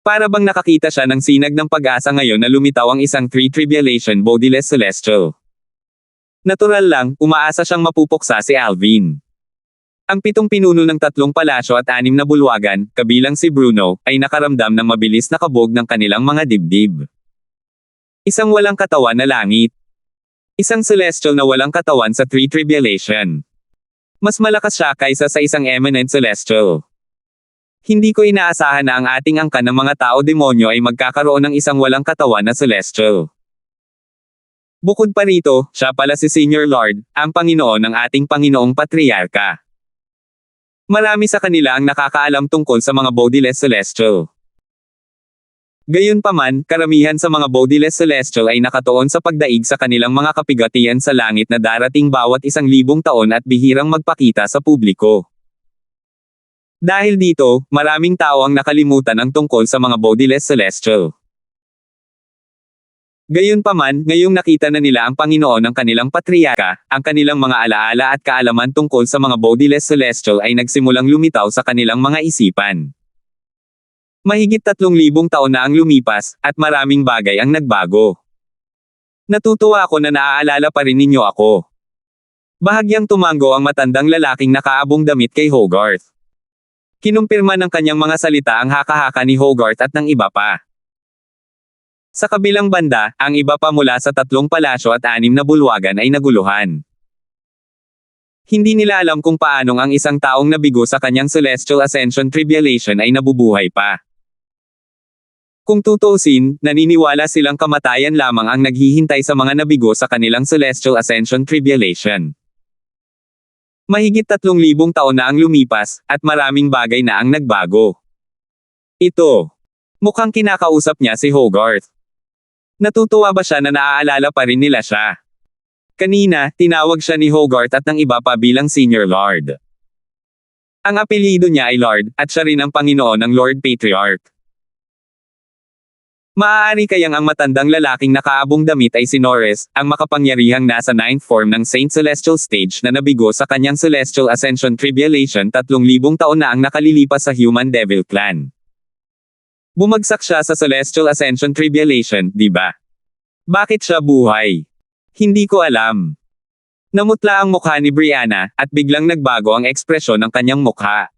Para bang nakakita siya ng sinag ng pag-asa ngayon na lumitaw ang isang 3 Tribulation Bodiless Celestial. Natural lang, umaasa siyang mapupuksa si Alvin. Ang 7 pinuno ng 3 palasyo at 6 na bulwagan, kabilang si Bruno, ay nakaramdam ng mabilis na kabog ng kanilang mga dibdib. Isang walang katawan na langit. Isang celestial na walang katawan sa 3 Tribulation. Mas malakas siya kaysa sa isang eminent celestial. Hindi ko inaasahan na ang ating angkan ng mga tao-demonyo ay magkakaroon ng isang walang katawan na celestial. Bukod pa rito, siya pala si Senior Lord, ang Panginoon ng ating Panginoong Patriarka. Marami sa kanila ang nakakaalam tungkol sa mga bodiless celestial. Gayunpaman, karamihan sa mga bodiless celestial ay nakatuon sa pagdaig sa kanilang mga kapigatian sa langit na darating bawat 1,000 taon at bihirang magpakita sa publiko. Dahil dito, maraming tao ang nakalimutan ang tungkol sa mga bodiless celestial. Gayunpaman, ngayong nakita na nila ang Panginoon ng kanilang patriarka, ang kanilang mga alaala at kaalaman tungkol sa mga bodiless celestial ay nagsimulang lumitaw sa kanilang mga isipan. Mahigit 3,000 taon na ang lumipas, at maraming bagay ang nagbago. Natutuwa ako na naaalala pa rin ninyo ako. Bahagyang tumango ang matandang lalaking nakaabong damit kay Hogarth. Kinumpirma ng kanyang mga salita ang haka-haka ni Hogarth at ng iba pa. Sa kabilang banda, ang iba pa mula sa 3 palasyo at 6 na bulwagan ay naguluhan. Hindi nila alam kung paanong ang isang taong nabigo sa kanyang Celestial Ascension Tribulation ay nabubuhay pa. Kung tutuusin, naniniwala silang kamatayan lamang ang naghihintay sa mga nabigo sa kanilang Celestial Ascension Tribulation. Mahigit 3,000 taon na ang lumipas, at maraming bagay na ang nagbago. Ito. Mukhang kinakausap niya si Hogarth. Natutuwa ba siya na naaalala pa rin nila siya? Kanina, tinawag siya ni Hogarth at ng iba pa bilang Senior Lord. Ang apelyido niya ay Lord, at siya rin ang Panginoon ng Lord Patriarch. Maaari kayang ang matandang lalaking nakaabong damit ay si Norris, ang makapangyarihang nasa 9th form ng Saint Celestial Stage na nabigo sa kanyang Celestial Ascension Tribulation 3,000 taon na ang nakalilipas sa Human Devil Clan. Bumagsak siya sa Celestial Ascension Tribulation, di ba? Bakit siya buhay? Hindi ko alam. Namutla ang mukha ni Brianna, at biglang nagbago ang ekspresyon ng kanyang mukha.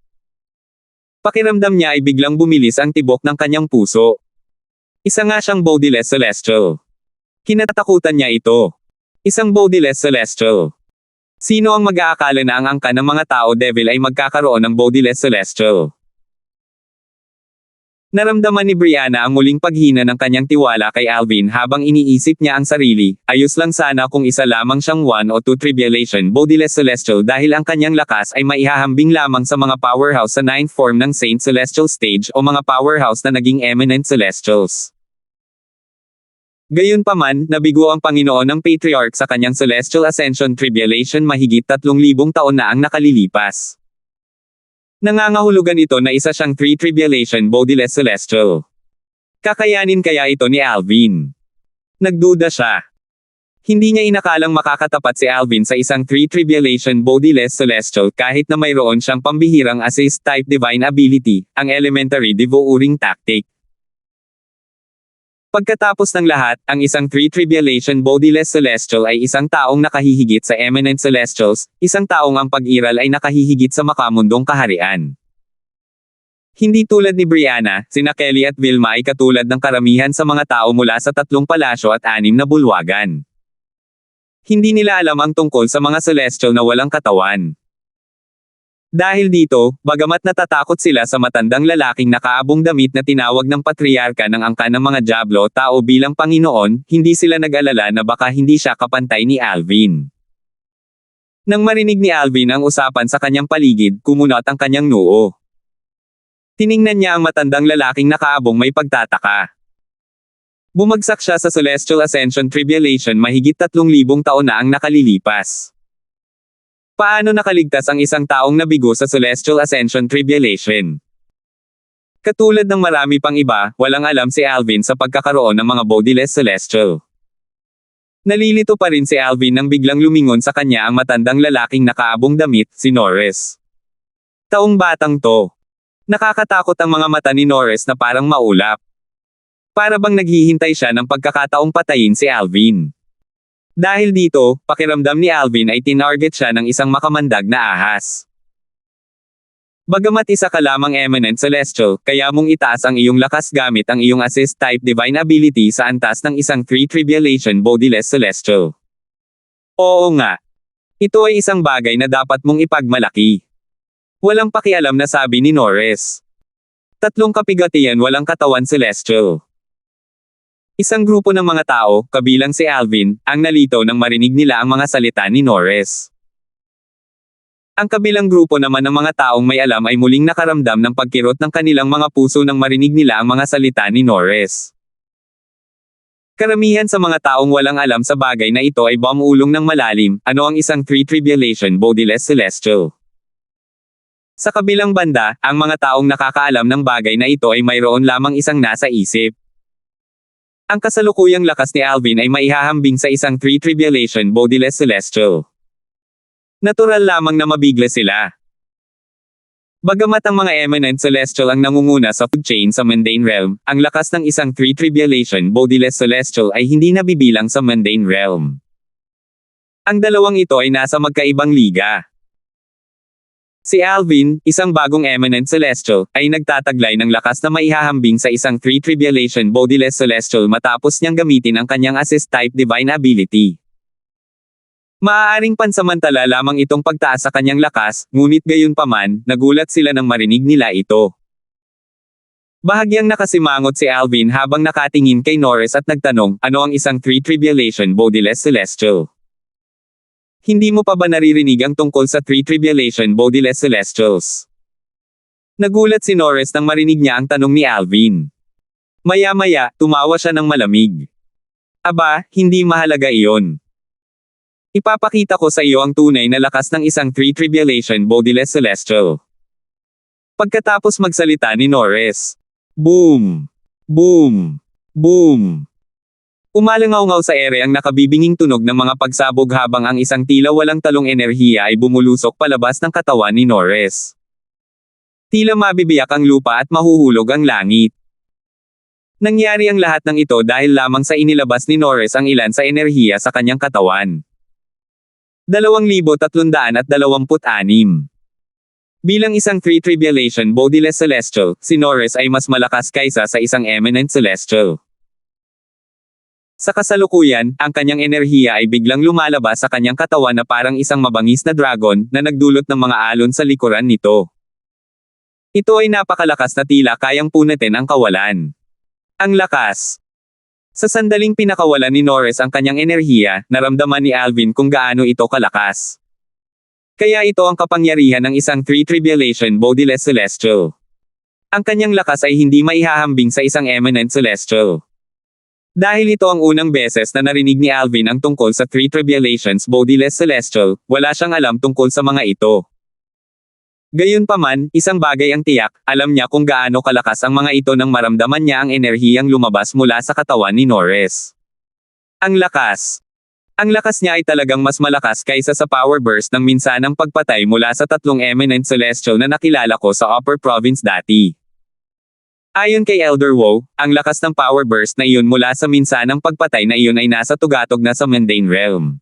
Pakiramdam niya ay biglang bumilis ang tibok ng kanyang puso. Isa nga siyang bodiless celestial. Kinatatakutan niya ito. Isang bodiless celestial. Sino ang mag-aakala na ang angkan ng mga tao-devil ay magkakaroon ng bodiless celestial? Naramdaman ni Brianna ang muling paghina ng kanyang tiwala kay Alvin habang iniisip niya ang sarili, ayos lang sana kung isa lamang siyang 1 o 2 Tribulation Bodiless Celestial dahil ang kanyang lakas ay maihahambing lamang sa mga powerhouse sa 9th form ng Saint Celestial Stage o mga powerhouse na naging Eminent Celestials. Gayunpaman, nabigo ang Panginoon ng Patriarch sa kanyang Celestial Ascension Tribulation mahigit 3,000 taon na ang nakalilipas. Nangangahulugan ito na isa siyang 3 Tribulation Bodiless Celestial. Kakayanin kaya ito ni Alvin? Nagduda siya. Hindi niya inakalang makakatapat si Alvin sa isang 3 Tribulation Bodiless Celestial kahit na mayroon siyang pambihirang assist-type divine ability, ang Elementary Devouring Tactic. Pagkatapos ng lahat, ang isang three-tribulation bodiless celestial ay isang taong nakahihigit sa eminent celestials, isang taong ang pag-iral ay nakahihigit sa makamundong kaharian. Hindi tulad ni Brianna, sina Kelly at Vilma ay katulad ng karamihan sa mga tao mula sa 3 palasyo at 6 na bulwagan. Hindi nila alam ang tungkol sa mga celestial na walang katawan. Dahil dito, bagamat natatakot sila sa matandang lalaking nakaabong damit na tinawag ng patriarka ng angkan ng mga Diablo tao bilang Panginoon, hindi sila nag-alala na baka hindi siya kapantay ni Alvin. Nang marinig ni Alvin ang usapan sa kanyang paligid, kumunot ang kanyang noo. Tiningnan niya ang matandang lalaking nakaabong may pagtataka. Bumagsak siya sa Celestial Ascension Tribulation mahigit 3,000 taon na ang nakalilipas. Paano nakaligtas ang isang taong nabigo sa Celestial Ascension Tribulation? Katulad ng marami pang iba, walang alam si Alvin sa pagkakaroon ng mga bodiless celestial. Nalilito pa rin si Alvin nang biglang lumingon sa kanya ang matandang lalaking nakaabong damit, si Norris. Taong batang to. Nakakatakot ang mga mata ni Norris na parang maulap. Para bang naghihintay siya ng pagkakataong patayin si Alvin. Dahil dito, pakiramdam ni Alvin ay tinarget siya ng isang makamandag na ahas. Bagamat isa ka lamang eminent celestial, kaya mong itaas ang iyong lakas gamit ang iyong assist type divine ability sa antas ng isang three-tribulation bodiless celestial. Oo nga. Ito ay isang bagay na dapat mong ipagmalaki. Walang pakialam na sabi ni Norris. 3 kapigatian walang katawan celestial. Isang grupo ng mga tao, kabilang si Alvin, ang nalito nang marinig nila ang mga salita ni Norris. Ang kabilang grupo naman ng mga taong may alam ay muling nakaramdam ng pagkirot ng kanilang mga puso nang marinig nila ang mga salita ni Norris. Karamihan sa mga taong walang alam sa bagay na ito ay bumulong ng malalim, ano ang isang three-tribulation bodiless celestial. Sa kabilang banda, ang mga taong nakakaalam ng bagay na ito ay mayroon lamang isang nasa isip. Ang kasalukuyang lakas ni Alvin ay maihahambing sa isang three-tribulation bodiless celestial. Natural lamang na mabigla sila. Bagamat ang mga eminent celestial ang nangunguna sa food chain sa mundane realm, ang lakas ng isang three-tribulation bodiless celestial ay hindi nabibilang sa mundane realm. Ang dalawang ito ay nasa magkaibang liga. Si Alvin, isang bagong eminent celestial, ay nagtataglay ng lakas na maihahambing sa isang three-tribulation bodiless celestial matapos niyang gamitin ang kanyang assist type divine ability. Maaaring pansamantala lamang itong pagtaas sa kanyang lakas, ngunit gayunpaman, nagulat sila nang marinig nila ito. Bahagyang nakasimangot si Alvin habang nakatingin kay Norris at nagtanong, ano ang isang three-tribulation bodiless celestial? Hindi mo pa ba naririnig ang tungkol sa three-tribulation bodiless celestials? Nagulat si Norris nang marinig niya ang tanong ni Alvin. Maya-maya, tumawa siya ng malamig. Aba, hindi mahalaga iyon. Ipapakita ko sa iyo ang tunay na lakas ng isang three-tribulation bodiless celestial. Pagkatapos magsalita ni Norris. Boom! Boom! Boom! Umalangaw-ngaw sa ere ang nakabibinging tunog ng mga pagsabog habang ang isang tila walang talong enerhiya ay bumulusok palabas ng katawan ni Norris. Tila mabibiyak ang lupa at mahuhulog ang langit. Nangyari ang lahat ng ito dahil lamang sa inilabas ni Norris ang ilan sa enerhiya sa kanyang katawan. 2,326. Bilang isang three-tribulation bodiless celestial, si Norris ay mas malakas kaysa sa isang eminent celestial. Sa kasalukuyan, ang kanyang enerhiya ay biglang lumalabas sa kanyang katawan na parang isang mabangis na dragon na nagdulot ng mga alon sa likuran nito. Ito ay napakalakas na tila kayang punatin ang kawalan. Ang lakas. Sa sandaling pinakawalan ni Norris ang kanyang enerhiya, naramdaman ni Alvin kung gaano ito kalakas. Kaya ito ang kapangyarihan ng isang three-tribulation bodiless celestial. Ang kanyang lakas ay hindi maihahambing sa isang eminent celestial. Dahil ito ang unang beses na narinig ni Alvin ang tungkol sa three-tribulations bodiless celestial, wala siyang alam tungkol sa mga ito. Gayunpaman, isang bagay ang tiyak, alam niya kung gaano kalakas ang mga ito nang maramdaman niya ang enerhiyang lumabas mula sa katawan ni Norris. Ang lakas. Ang lakas niya ay talagang mas malakas kaysa sa power burst ng minsanang pagpatay mula sa 3 eminent celestial na nakilala ko sa Upper Province dati. Ayon kay Elder Wu, ang lakas ng power burst na iyon mula sa minsanang pagpatay na iyon ay nasa tugatog na sa mundane realm.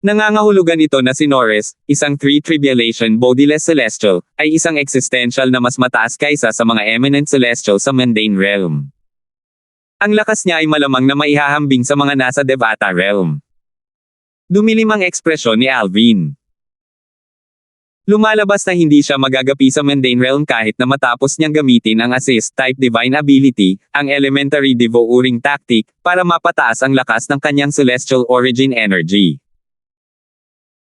Nangangahulugan ito na si Norris, isang three-tribulation bodiless celestial, ay isang existential na mas mataas kaysa sa mga eminent celestial sa mundane realm. Ang lakas niya ay malamang na maihahambing sa mga nasa Devata realm. Dumilim ang ekspresyon ni Alvin. Lumalabas na hindi siya magagapi sa mundane realm kahit na matapos niyang gamitin ang assist-type divine ability, ang elementary devouring tactic, para mapataas ang lakas ng kanyang celestial origin energy.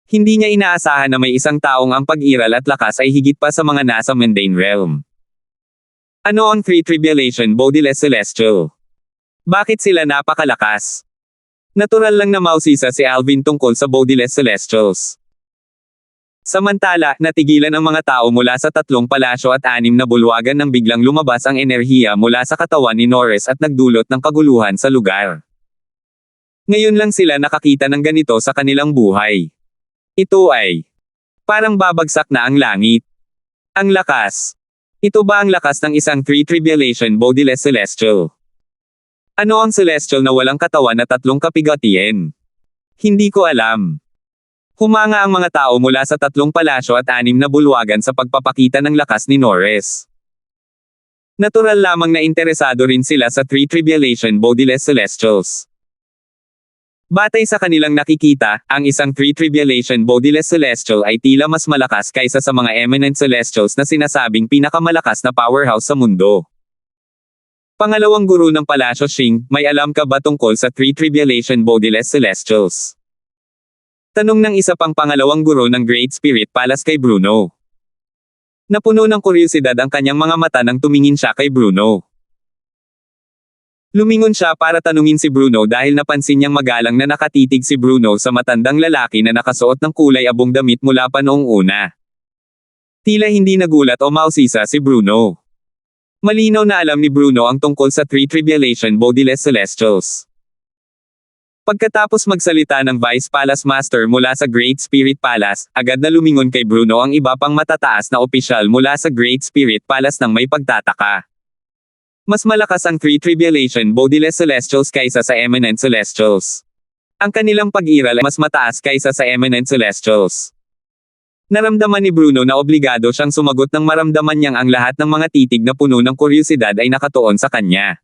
Hindi niya inaasahan na may isang taong ang pag-iral at lakas ay higit pa sa mga nasa mundane realm. Ano ang three-tribulation bodiless celestial? Bakit sila napakalakas? Natural lang na mausisa si Alvin tungkol sa bodiless celestials. Samantala, natigilan ang mga tao mula sa 3 palasyo at 6 na bulwagan nang biglang lumabas ang enerhiya mula sa katawan ni Norris at nagdulot ng kaguluhan sa lugar. Ngayon lang sila nakakita ng ganito sa kanilang buhay. Ito ay parang babagsak na ang langit. Ang lakas. Ito ba ang lakas ng isang three-tribulation bodiless celestial? Ano ang celestial na walang katawan na 3 kapigatian? Hindi ko alam. Humanga ang mga tao mula sa 3 palasyo at 6 na bulwagan sa pagpapakita ng lakas ni Norris. Natural lamang na interesado rin sila sa three-tribulation bodiless celestials. Batay sa kanilang nakikita, ang isang three-tribulation bodiless celestial ay tila mas malakas kaysa sa mga eminent celestials na sinasabing pinakamalakas na powerhouse sa mundo. Pangalawang guro ng Palasyo Xing, may alam ka ba tungkol sa three-tribulation bodiless celestials? Tanong ng isa pang pangalawang guro ng Great Spirit Palace kay Bruno. Napuno ng kuryosidad ang kanyang mga mata nang tumingin siya kay Bruno. Lumingon siya para tanungin si Bruno dahil napansin niyang magalang na nakatitig si Bruno sa matandang lalaki na nakasuot ng kulay abong damit mula pa noong una. Tila hindi nagulat o mausisa si Bruno. Malinaw na alam ni Bruno ang tungkol sa three-tribulation bodiless celestials. Pagkatapos magsalita ng Vice Palace Master mula sa Great Spirit Palace, agad na lumingon kay Bruno ang iba pang matataas na opisyal mula sa Great Spirit Palace nang may pagtataka. Mas malakas ang three-tribulation bodiless celestials kaysa sa eminent celestials. Ang kanilang pag-iral ay mas mataas kaysa sa eminent celestials. Naramdaman ni Bruno na obligado siyang sumagot nang maramdaman niyang ang lahat ng mga titig na puno ng kuryosidad ay nakatuon sa kanya.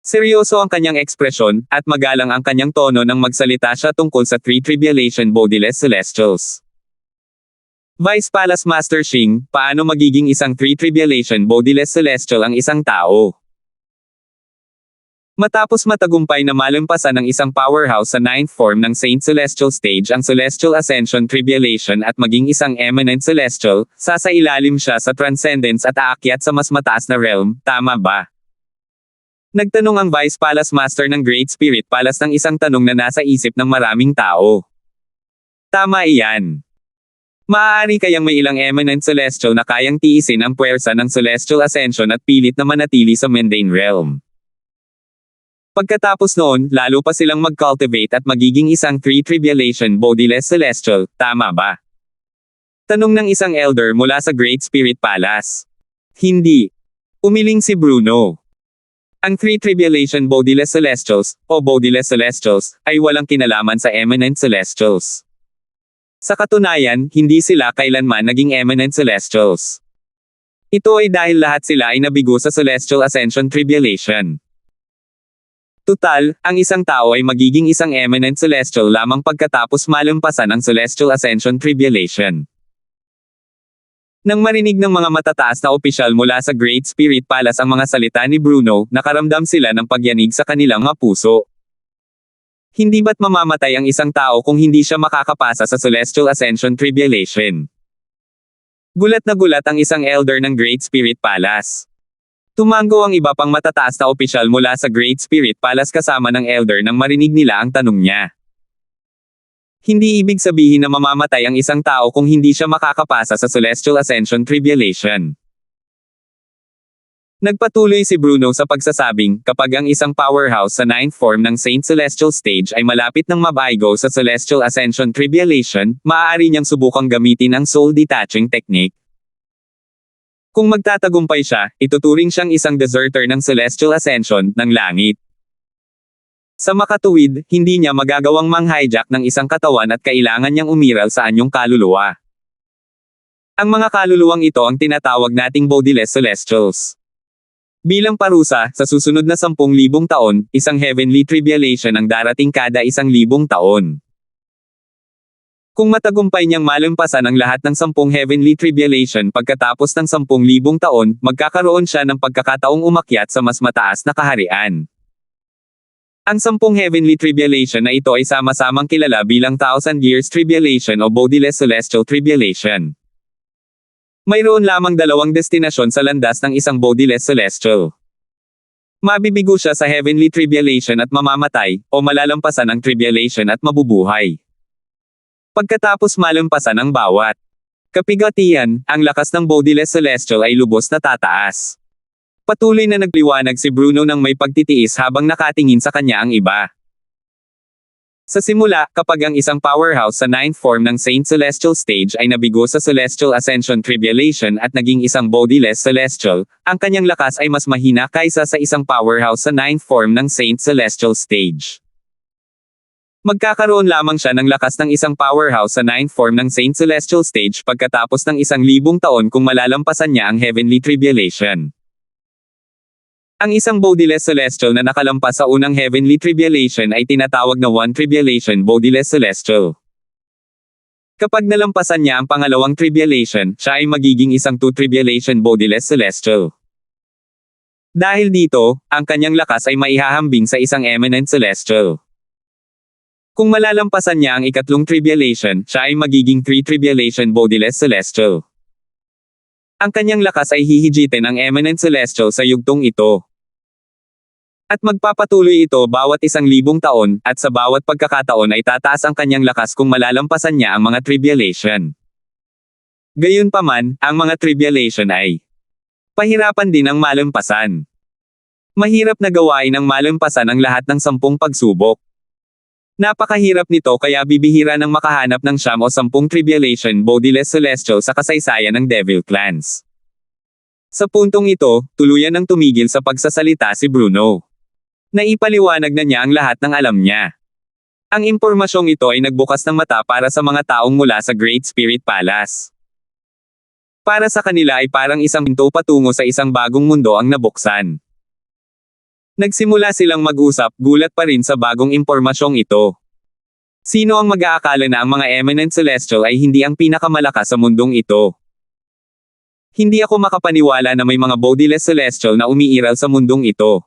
Seryoso ang kanyang ekspresyon, at magalang ang kanyang tono nang magsalita siya tungkol sa three-tribulation bodiless celestials. Vice Palace Master Xing, paano magiging isang three-tribulation bodiless celestial ang isang tao? Matapos matagumpay na malampasan ng isang powerhouse sa 9th form ng Saint Celestial Stage ang Celestial Ascension Tribulation at maging isang eminent celestial, sasailalim siya sa transcendence at aakyat sa mas mataas na realm, tama ba? Nagtanong ang Vice Palace Master ng Great Spirit Palace ng isang tanong na nasa isip ng maraming tao. Tama iyan. Maaari kayang may ilang eminent celestial na kayang tiisin ang puwersa ng Celestial Ascension at pilit na manatili sa mundane realm. Pagkatapos noon, lalo pa silang mag-cultivate at magiging isang three-tribulation bodiless celestial, tama ba? Tanong ng isang elder mula sa Great Spirit Palace. Hindi. Umiling si Bruno. Ang three-tribulation bodiless celestials, o bodiless celestials, ay walang kinalaman sa eminent celestials. Sa katunayan, hindi sila kailanman naging eminent celestials. Ito ay dahil lahat sila ay nabigo sa Celestial Ascension Tribulation. Tutal, ang isang tao ay magiging isang eminent celestial lamang pagkatapos malampasan ang Celestial Ascension Tribulation. Nang marinig ng mga matataas na opisyal mula sa Great Spirit Palace ang mga salita ni Bruno, nakaramdam sila ng pagyanig sa kanilang mga puso. Hindi ba't mamamatay ang isang tao kung hindi siya makakapasa sa Celestial Ascension Tribulation? Gulat na gulat ang isang elder ng Great Spirit Palace. Tumango ang iba pang matataas na opisyal mula sa Great Spirit Palace kasama ng elder nang marinig nila ang tanong niya. Hindi ibig sabihin na mamamatay ang isang tao kung hindi siya makakapasa sa Celestial Ascension Tribulation. Nagpatuloy si Bruno sa pagsasabing, kapag ang isang powerhouse sa 9th form ng Saint Celestial Stage ay malapit ng mabaigo sa Celestial Ascension Tribulation, maaari niyang subukang gamitin ang soul detaching technique. Kung magtatagumpay siya, ituturing siyang isang deserter ng Celestial Ascension ng langit. Sa makatuwid, hindi niya magagawang mang-hijack ng isang katawan at kailangan niyang umiral sa anyong kaluluwa. Ang mga kaluluwang ito ang tinatawag nating bodiless celestials. Bilang parusa, sa susunod na 10,000 taon, isang heavenly tribulation ang darating kada 1,000 taon. Kung matagumpay niyang malampasan ang lahat ng 10 heavenly tribulation pagkatapos ng 10,000 taon, magkakaroon siya ng pagkakataong umakyat sa mas mataas na kaharian. Ang 10 heavenly tribulation na ito ay sama-samang kilala bilang 1,000 years tribulation o bodiless celestial tribulation. Mayroon lamang 2 destinasyon sa landas ng isang bodiless celestial. Mabibigo siya sa heavenly tribulation at mamamatay, o malalampasan ang tribulation at mabubuhay. Pagkatapos malampasan ang bawat kapigatian, ang lakas ng bodiless celestial ay lubos na tataas. Patuloy na nagliwanag si Bruno nang may pagtitiis habang nakatingin sa kanya ang iba. Sa simula, kapag ang isang powerhouse sa 9th form ng Saint Celestial Stage ay nabigo sa Celestial Ascension Tribulation at naging isang bodiless celestial, ang kanyang lakas ay mas mahina kaysa sa isang powerhouse sa 9th form ng Saint Celestial Stage. Magkakaroon lamang siya ng lakas ng isang powerhouse sa 9th form ng Saint Celestial Stage pagkatapos ng 1,000 taon kung malalampasan niya ang heavenly tribulation. Ang isang bodiless celestial na nakalampas sa unang heavenly tribulation ay tinatawag na 1 tribulation bodiless celestial. Kapag nalampasan niya ang pangalawang tribulation, siya ay magiging isang 2 tribulation bodiless celestial. Dahil dito, ang kanyang lakas ay maihahambing sa isang eminent celestial. Kung malalampasan niya ang ikatlong tribulation, siya ay magiging 3 tribulation bodiless celestial. Ang kanyang lakas ay hihigitin ng eminent celestial sa yugtong ito. At magpapatuloy ito bawat 1,000 taon, at sa bawat pagkakataon ay tataas ang kanyang lakas kung malalampasan niya ang mga tribulation. Gayunpaman, ang mga tribulation ay pahirapan din ang malampasan. Mahirap na gawain ang malampasan ang lahat ng 10 pagsubok. Napakahirap nito kaya bibihira ng makahanap ng 9 o 10 tribulation bodiless celestial sa kasaysayan ng Devil Clans. Sa puntong ito, tuluyan ng tumigil sa pagsasalita si Bruno. Naipaliwanag na niya ang lahat ng alam niya. Ang impormasyong ito ay nagbukas ng mata para sa mga taong mula sa Great Spirit Palace. Para sa kanila ay parang isang pinto patungo sa isang bagong mundo ang nabuksan. Nagsimula silang mag-usap, gulat pa rin sa bagong impormasyong ito. Sino ang mag-aakala na ang mga eminent celestial ay hindi ang pinakamalakas sa mundong ito? Hindi ako makapaniwala na may mga bodiless celestial na umiiral sa mundong ito.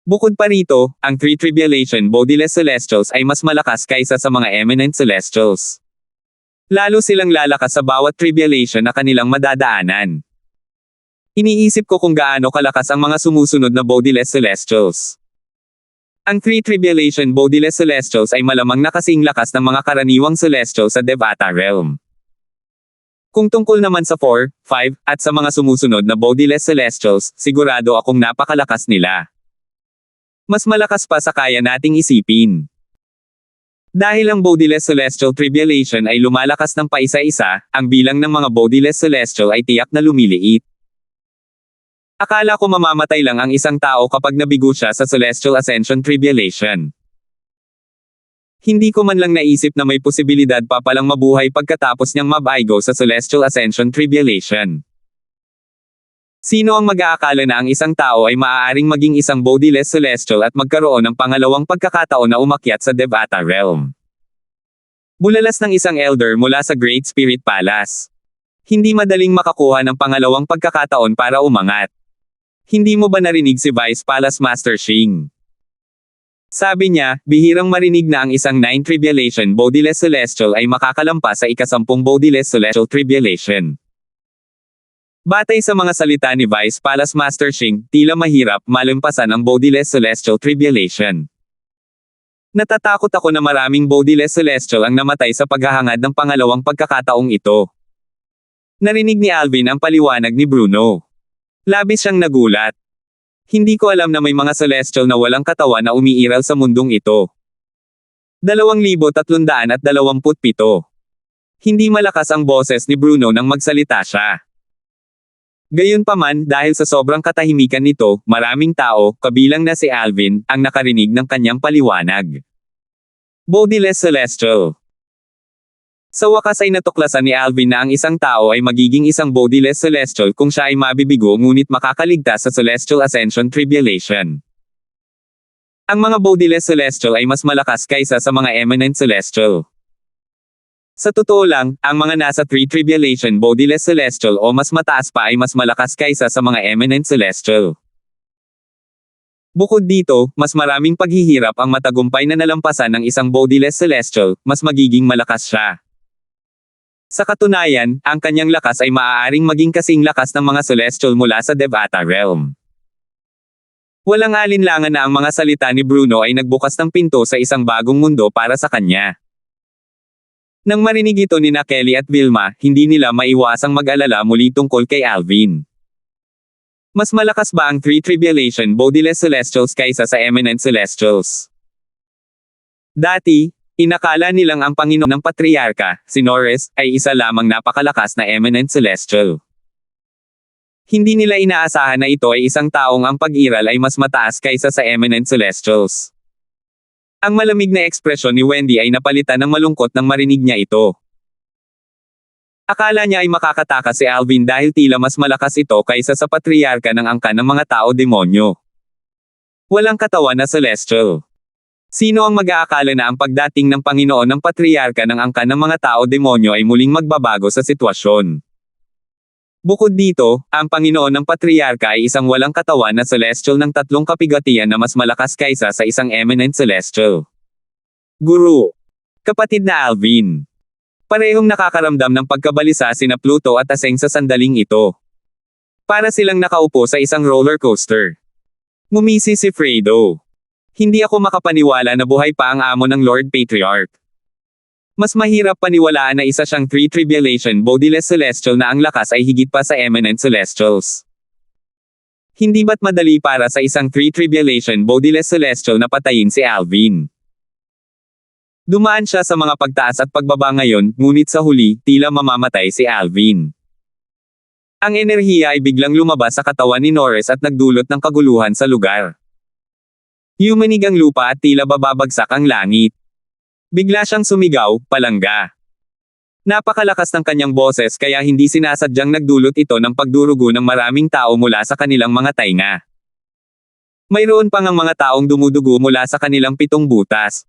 Bukod pa rito, ang 3 tribulation bodiless celestials ay mas malakas kaysa sa mga eminent celestials. Lalo silang lalakas sa bawat tribulation na kanilang madadaanan. Iniisip ko kung gaano kalakas ang mga sumusunod na bodiless celestials. Ang 3 tribulation bodiless celestials ay malamang na kasing lakas ng mga karaniwang celestial sa Devata realm. Kung tungkol naman sa 4, 5, at sa mga sumusunod na bodiless celestials, sigurado akong napakalakas nila. Mas malakas pa sa kaya nating isipin. Dahil ang bodiless celestial tribulation ay lumalakas ng paisa-isa, ang bilang ng mga bodiless celestial ay tiyak na lumiliit. Akala ko mamamatay lang ang isang tao kapag nabigo siya sa Celestial Ascension Tribulation. Hindi ko man lang naisip na may posibilidad pa palang mabuhay pagkatapos niyang mabaigo sa Celestial Ascension Tribulation. Sino ang mag-aakala na ang isang tao ay maaaring maging isang bodiless celestial at magkaroon ng pangalawang pagkakataon na umakyat sa Devata realm? Bulalas ng isang elder mula sa Great Spirit Palace. Hindi madaling makakuha ng pangalawang pagkakataon para umangat. Hindi mo ba narinig si Vice Palace Master Shing? Sabi niya, bihirang marinig na ang isang 9 tribulation bodiless celestial ay makakalampas sa ika-10 bodiless celestial tribulation. Batay sa mga salita ni Vice Palace Master Shing, tila mahirap malampasan ang bodiless celestial tribulation. Natatakot ako na maraming bodiless celestial ang namatay sa paghahangad ng pangalawang pagkakataong ito. Narinig ni Alvin ang paliwanag ni Bruno. Labis siyang nagulat. Hindi ko alam na may mga celestial na walang katawan na umiiral sa mundong ito. 2,327. Hindi malakas ang boses ni Bruno nang magsalita siya. Gayunpaman, dahil sa sobrang katahimikan nito, maraming tao, kabilang na si Alvin, ang nakarinig ng kanyang paliwanag. Bodiless Celestial. Sa wakas ay natuklasan ni Alvin na ang isang tao ay magiging isang bodiless celestial kung siya ay mabibigo ngunit makakaligtas sa Celestial Ascension Tribulation. Ang mga bodiless celestial ay mas malakas kaysa sa mga eminent celestial. Sa totoo lang, ang mga nasa 3 tribulation bodiless celestial o mas mataas pa ay mas malakas kaysa sa mga eminent celestial. Bukod dito, mas maraming paghihirap ang matagumpay na nalampasan ng isang bodiless celestial, mas magiging malakas siya. Sa katunayan, ang kanyang lakas ay maaaring maging kasing lakas ng mga celestial mula sa Devata realm. Walang alinlangan na ang mga salita ni Bruno ay nagbukas ng pinto sa isang bagong mundo para sa kanya. Nang marinig ito ni Kelly at Vilma, hindi nila maiwasang mag-alala muli tungkol kay Alvin. Mas malakas ba ang 3 tribulation bodiless celestials kaysa sa eminent celestials? Dati, inakala nilang ang Panginoon ng Patriarka, si Norris, ay isa lamang napakalakas na eminent celestial. Hindi nila inaasahan na ito ay isang taong ang pag-iral ay mas mataas kaysa sa eminent celestials. Ang malamig na ekspresyon ni Wendy ay napalitan ng malungkot nang marinig niya ito. Akala niya ay makakatakas si Alvin dahil tila mas malakas ito kaysa sa Patriarka ng angkan ng mga tao-demonyo. Walang katawan na celestial. Sino ang mag-aakala na ang pagdating ng Panginoon ng Patriarka ng angkan ng mga tao-demonyo ay muling magbabago sa sitwasyon? Bukod dito, ang Panginoon ng Patriarka ay isang walang katawan na celestial ng 3 kapigatian na mas malakas kaysa sa isang eminent celestial. Guru. Kapatid na Alvin. Parehong nakakaramdam ng pagkabalisa sina Pluto at Aseng sa sandaling ito. Para silang nakaupo sa isang roller coaster. Ngumisi si Fredo. Hindi ako makapaniwala na buhay pa ang amo ng Lord Patriarch. Mas mahirap paniwalaan na isa siyang 3 tribulation bodiless celestial na ang lakas ay higit pa sa eminent celestials. Hindi ba't madali para sa isang 3 tribulation bodiless celestial na patayin si Alvin? Dumaan siya sa mga pagtaas at pagbaba ngayon, ngunit sa huli, tila mamamatay si Alvin. Ang enerhiya ay biglang lumabas sa katawan ni Norris at nagdulot ng kaguluhan sa lugar. Yumanig ang lupa at tila bababagsak ang langit. Bigla siyang sumigaw, palangga. Napakalakas ng kanyang boses kaya hindi sinasadyang nagdulot ito ng pagdurugo ng maraming tao mula sa kanilang mga tainga. Mayroon pang ang mga taong dumudugo mula sa kanilang 7 butas.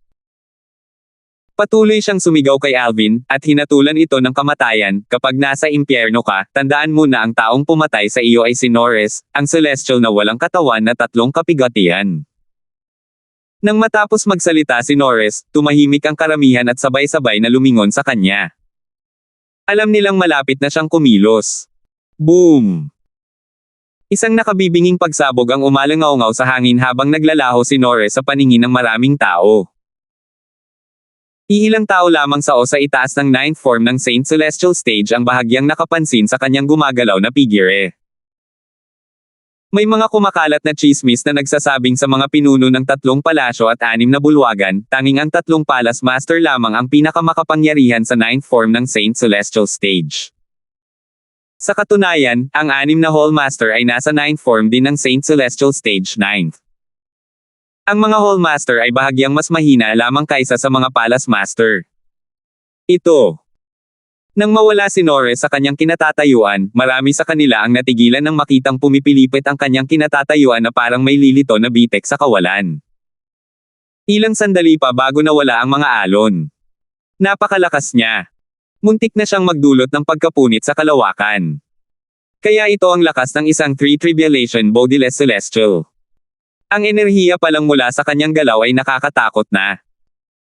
Patuloy siyang sumigaw kay Alvin, at hinatulan ito ng kamatayan. Kapag nasa impyerno ka, tandaan mo na ang taong pumatay sa iyo ay si Norris, ang celestial na walang katawan na 3 kapigatian. Nang matapos magsalita si Norris, tumahimik ang karamihan at sabay-sabay na lumingon sa kanya. Alam nilang malapit na siyang kumilos. Boom! Isang nakabibinging pagsabog ang umalangaw-ngaw sa hangin habang naglalaho si Norris sa paningin ng maraming tao. Iilang tao lamang sa itaas ng 9th form ng Saint Celestial Stage ang bahagyang nakapansin sa kanyang gumagalaw na figure. May mga kumakalat na chismis na nagsasabing sa mga pinuno ng 3 palasyo at 6 na bulwagan, tanging ang 3 Palace Master lamang ang pinakamakapangyarihan sa 9th form ng Saint Celestial Stage. Sa katunayan, ang 6 na Hall Master ay nasa 9th form din ng Saint Celestial Stage 9th. Ang mga Hall Master ay bahagyang mas mahina lamang kaysa sa mga Palace Master. Ito. Nang mawala si Norris sa kanyang kinatatayuan, marami sa kanila ang natigilan nang makitang pumipilipit ang kanyang kinatatayuan na parang may lilito na bitek sa kawalan. Ilang sandali pa bago nawala ang mga alon. Napakalakas niya. Muntik na siyang magdulot ng pagkapunit sa kalawakan. Kaya ito ang lakas ng isang 3 tribulation bodiless celestial. Ang enerhiya pa lang mula sa kanyang galaw ay nakakatakot na.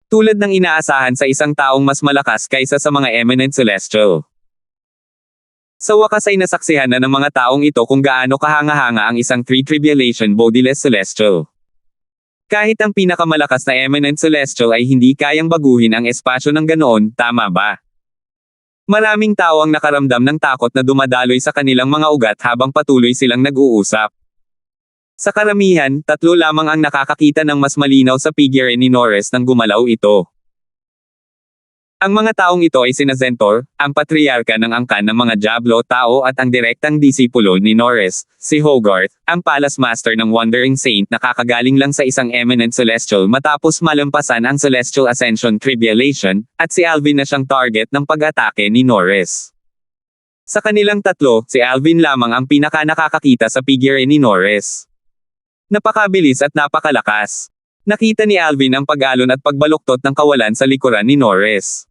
Tulad ng inaasahan sa isang taong mas malakas kaysa sa mga eminent celestial. Sa wakas ay nasaksihan na ng mga taong ito kung gaano kahanga-hanga ang isang 3 tribulation bodiless celestial. Kahit ang pinakamalakas na eminent celestial ay hindi kayang baguhin ang espasyo ng ganoon, tama ba? Maraming tao ang nakaramdam ng takot na dumadaloy sa kanilang mga ugat habang patuloy silang nag-uusap. Sa karamihan, 3 lamang ang nakakakita ng mas malinaw sa figure ni Norris nang gumalaw ito. Ang mga taong ito ay sina Zentor, ang patriarka ng angkan ng mga Diablo tao at ang direktang disipulo ni Norris, si Hogarth, ang Palace Master ng Wandering Saint na kakagaling lang sa isang eminent celestial matapos malampasan ang Celestial Ascension Tribulation, at si Alvin na siyang target ng pag-atake ni Norris. Sa kanilang tatlo, si Alvin lamang ang pinaka-nakakakita sa figure ni Norris. Napakabilis at napakalakas. Nakita ni Alvin ang pag-alon at pagbaluktot ng kawalan sa likuran ni Norris.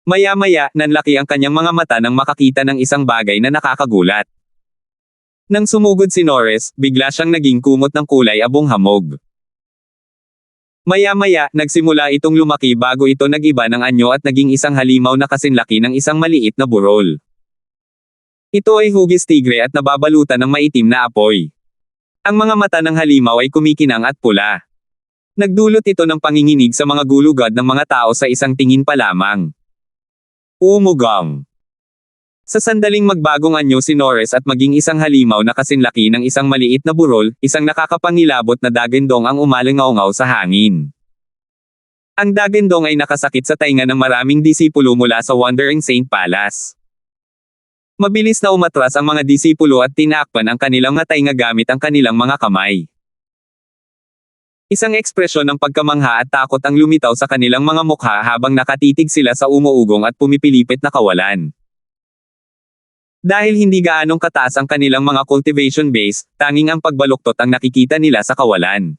Maya-maya, nanlaki ang kanyang mga mata nang makakita ng isang bagay na nakakagulat. Nang sumugod si Norris, bigla siyang naging kumot ng kulay abong hamog. Maya-maya, nagsimula itong lumaki bago ito nag-iba ng anyo at naging isang halimaw na kasinlaki ng isang maliit na burol. Ito ay hugis tigre at nababalutan ng maitim na apoy. Ang mga mata ng halimaw ay kumikinang at pula. Nagdulot ito ng panginginig sa mga gulugad ng mga tao sa isang tingin pa lamang. Umugang. Sa sandaling magbagong anyo si Norris at maging isang halimaw na kasinlaki ng isang maliit na burol, isang nakakapangilabot na dagendong ang umalingaw-ngaw sa hangin. Ang dagendong ay nakasakit sa tainga ng maraming disipulo mula sa Wandering Saint Palace. Mabilis na umatras ang mga disipulo at tinakpan ang kanilang mga tainga gamit ang kanilang mga kamay. Isang ekspresyon ng pagkamangha at takot ang lumitaw sa kanilang mga mukha habang nakatitig sila sa umuugong at pumipilipit na kawalan. Dahil hindi gaanong kataas ang kanilang mga cultivation base, tanging ang pagbaluktot ang nakikita nila sa kawalan.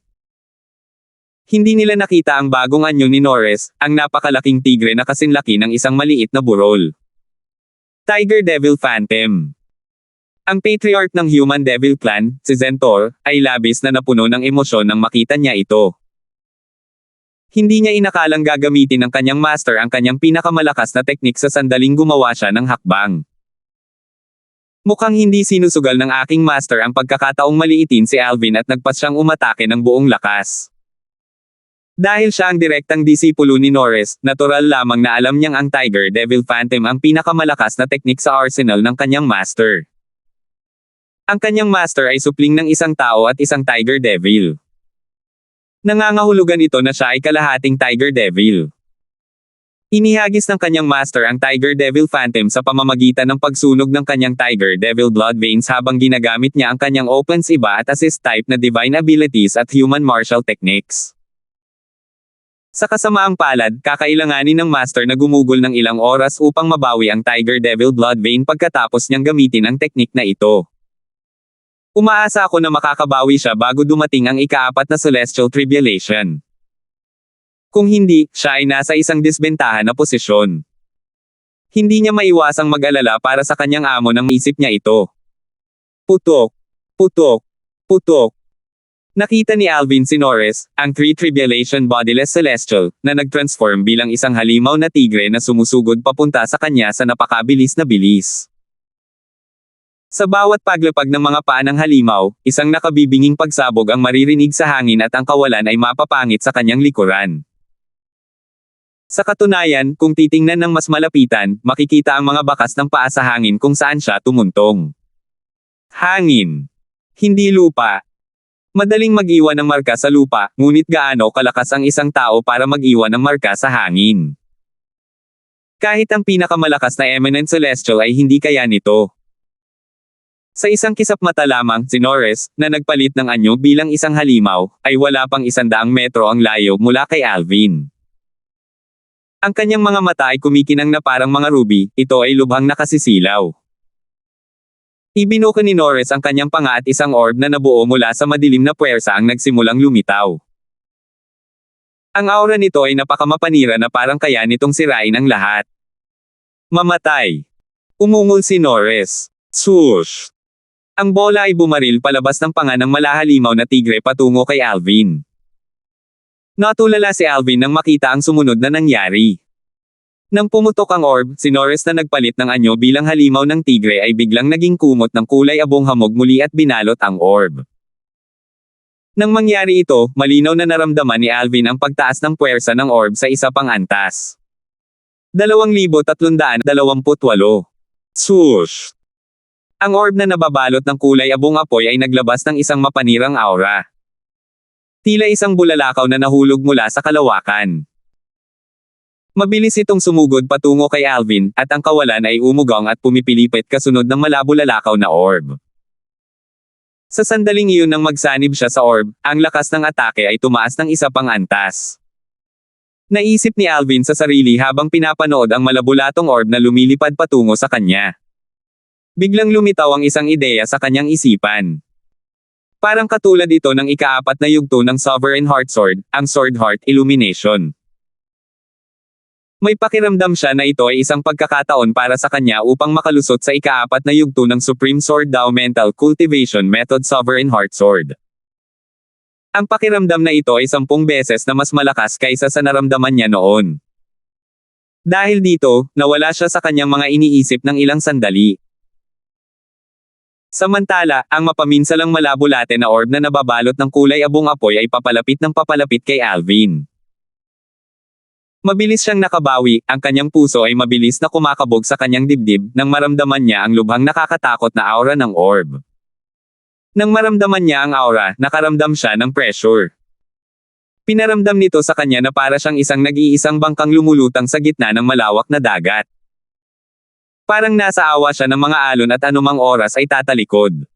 Hindi nila nakita ang bagong anyo ni Norris, ang napakalaking tigre na kasinlaki ng isang maliit na burol. Tiger Devil Phantom. Ang patriarch ng Human Devil Clan, si Zentor, ay labis na napuno ng emosyon nang makita niya ito. Hindi niya inakalang gagamitin ng kanyang master ang kanyang pinakamalakas na teknik sa sandaling gumawa siya ng hakbang. Mukhang hindi sinusugal ng aking master ang pagkakataong maliitin si Alvin at nagpas siyang umatake ng buong lakas. Dahil siya ang direktang disipulo ni Norris, natural lamang na alam niyang ang Tiger Devil Phantom ang pinakamalakas na teknik sa arsenal ng kanyang master. Ang kanyang master ay supling ng isang tao at isang Tiger Devil. Nangangahulugan ito na siya ay kalahating Tiger Devil. Inihagis ng kanyang master ang Tiger Devil Phantom sa pamamagitan ng pagsunog ng kanyang Tiger Devil Blood Veins habang ginagamit niya ang kanyang Opens Iba at Assist type na Divine Abilities at Human Martial Techniques. Sa kasamaang palad, kakailanganin ng master na gumugol ng ilang oras upang mabawi ang Tiger Devil Blood Vein pagkatapos niyang gamitin ang teknik na ito. Umaasa ako na makakabawi siya bago dumating ang ika-4 na Celestial Tribulation. Kung hindi, siya ay nasa isang disbentahan na posisyon. Hindi niya maiwasang mag-alala para sa kanyang amo nang isip niya ito. Putok. Putok. Putok. Nakita ni Alvin si Norris, ang 3 Tribulation Bodiless Celestial, na nag-transform bilang isang halimaw na tigre na sumusugod papunta sa kanya sa napakabilis na bilis. Sa bawat paglapag ng mga paa ng halimaw, isang nakabibinging pagsabog ang maririnig sa hangin at ang kawalan ay mapapangit sa kanyang likuran. Sa katunayan, kung titingnan ng mas malapitan, makikita ang mga bakas ng paa sa hangin kung saan siya tumuntong. Hangin. Hindi lupa. Madaling mag-iwan ng marka sa lupa, ngunit gaano kalakas ang isang tao para mag-iwan ng marka sa hangin. Kahit ang pinakamalakas na eminent celestial ay hindi kaya nito. Sa isang kisap mata lamang, si Norris, na nagpalit ng anyo bilang isang halimaw, ay wala pang 100 metro ang layo mula kay Alvin. Ang kanyang mga mata ay kumikinang na parang mga ruby, ito ay lubhang nakasisilaw. Ibinuka ni Norris ang kanyang panga at isang orb na nabuo mula sa madilim na puwersa ang nagsimulang lumitaw. Ang aura nito ay napakamapanira na parang kaya nitong sirain ang lahat. Mamatay. Umungol si Norris. Swoosh! Ang bola ay bumaril palabas ng panga ng malahalimaw na tigre patungo kay Alvin. Natulala si Alvin nang makita ang sumunod na nangyari. Nang pumutok ang orb, si Norris na nagpalit ng anyo bilang halimaw ng tigre ay biglang naging kumot ng kulay abong hamog muli at binalot ang orb. Nang mangyari ito, malinaw na naramdaman ni Alvin ang pagtaas ng puwersa ng orb sa isa pang antas. 2,328. Swoosh! Ang orb na nababalot ng kulay abong apoy ay naglabas ng isang mapanirang aura. Tila isang bulalakaw na nahulog mula sa kalawakan. Mabilis itong sumugod patungo kay Alvin, at ang kawalan ay umugang at pumipilipit kasunod ng malabo-lalakaw na orb. Sa sandaling iyon nang magsanib siya sa orb, ang lakas ng atake ay tumaas ng isa pang antas. Naisip ni Alvin sa sarili habang pinapanood ang malabulatong orb na lumilipad patungo sa kanya. Biglang lumitaw ang isang ideya sa kanyang isipan. Parang katulad ito ng ikaapat na yugto ng Sovereign Heart Sword, ang Sword Heart Illumination. May pakiramdam siya na ito ay isang pagkakataon para sa kanya upang makalusot sa ikaapat na yugto ng Supreme Sword Dao Mental Cultivation Method Sovereign Heart Sword. Ang pakiramdam na ito ay 10 beses na mas malakas kaysa sa naramdaman niya noon. Dahil dito, nawala siya sa kanyang mga iniisip ng ilang sandali. Samantala, ang mapaminsalang malabo-late na orb na nababalot ng kulay abong apoy ay papalapit ng papalapit kay Alvin. Mabilis siyang nakabawi, ang kanyang puso ay mabilis na kumakabog sa kanyang dibdib nang maramdaman niya ang lubhang nakakatakot na aura ng orb. Nang maramdaman niya ang aura, nakaramdam siya ng pressure. Pinaramdam nito sa kanya na para siyang isang nag-iisang bangkang lumulutang sa gitna ng malawak na dagat. Parang nasa awa siya ng mga alon at anumang oras ay tatalikod.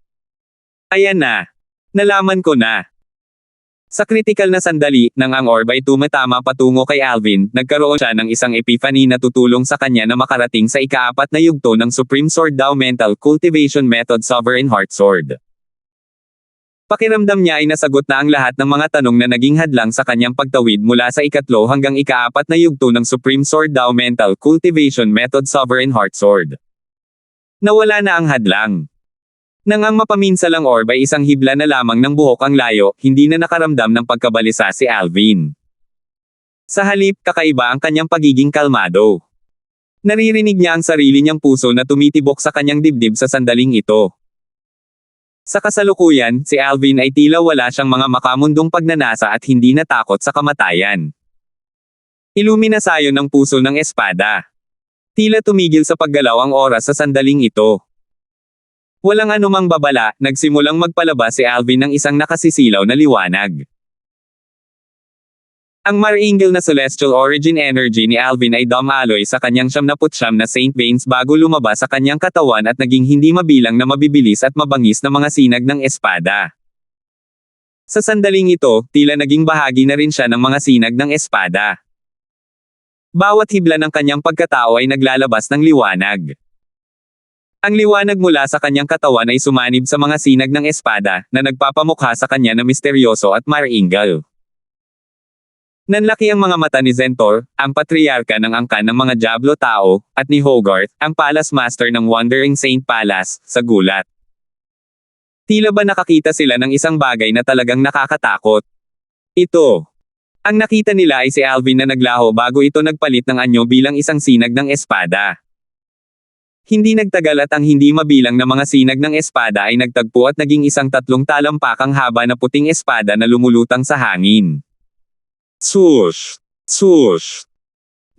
Ayan na. Nalaman ko na. Sa kritikal na sandali, nang ang orb ay tumatama patungo kay Alvin, nagkaroon siya ng isang epiphany na tutulong sa kanya na makarating sa ikaapat na yugto ng Supreme Sword Dao Mental Cultivation Method Sovereign Heart Sword. Pakiramdam niya ay nasagot na ang lahat ng mga tanong na naging hadlang sa kanyang pagtawid mula sa ikatlo hanggang ikaapat na yugto ng Supreme Sword Dao Mental Cultivation Method Sovereign Heart Sword. Nawala na ang hadlang. Nang ang mapaminsalang orb ay isang hibla na lamang ng buhok ang layo, hindi na nakaramdam ng pagkabalisa si Alvin. Sa halip, kakaiba ang kanyang pagiging kalmado. Naririnig niya ang sarili niyang puso na tumitibok sa kanyang dibdib sa sandaling ito. Sa kasalukuyan, si Alvin ay tila wala siyang mga makamundong pagnanasa at hindi natakot sa kamatayan. Iluminasayon ng puso ng espada. Tila tumigil sa paggalaw ang oras sa sandaling ito. Walang anumang babala, nagsimulang magpalabas si Alvin ng isang nakasisilaw na liwanag. Ang marangil na celestial origin energy ni Alvin ay dumaloy sa kanyang 79 na Saint Veins bago lumabas sa kanyang katawan at naging hindi mabilang na mabibilis at mabangis na mga sinag ng espada. Sa sandaling ito, tila naging bahagi na rin siya ng mga sinag ng espada. Bawat hibla ng kanyang pagkatao ay naglalabas ng liwanag. Ang liwanag mula sa kanyang katawan ay sumanib sa mga sinag ng espada, na nagpapamukha sa kanya na misteryoso at marangil. Nanlaki ang mga mata ni Zentor, ang patriarka ng angkan ng mga Diablo Tao, at ni Hogarth, ang Palace Master ng Wandering Saint Palace, sa gulat. Tila ba nakakita sila ng isang bagay na talagang nakakatakot? Ito. Ang nakita nila ay si Alvin na naglaho bago ito nagpalit ng anyo bilang isang sinag ng espada. Hindi nagtagal at ang hindi mabilang na mga sinag ng espada ay nagtagpo at naging isang 3 talampakang haba na puting espada na lumulutang sa hangin. Swoosh! Swoosh!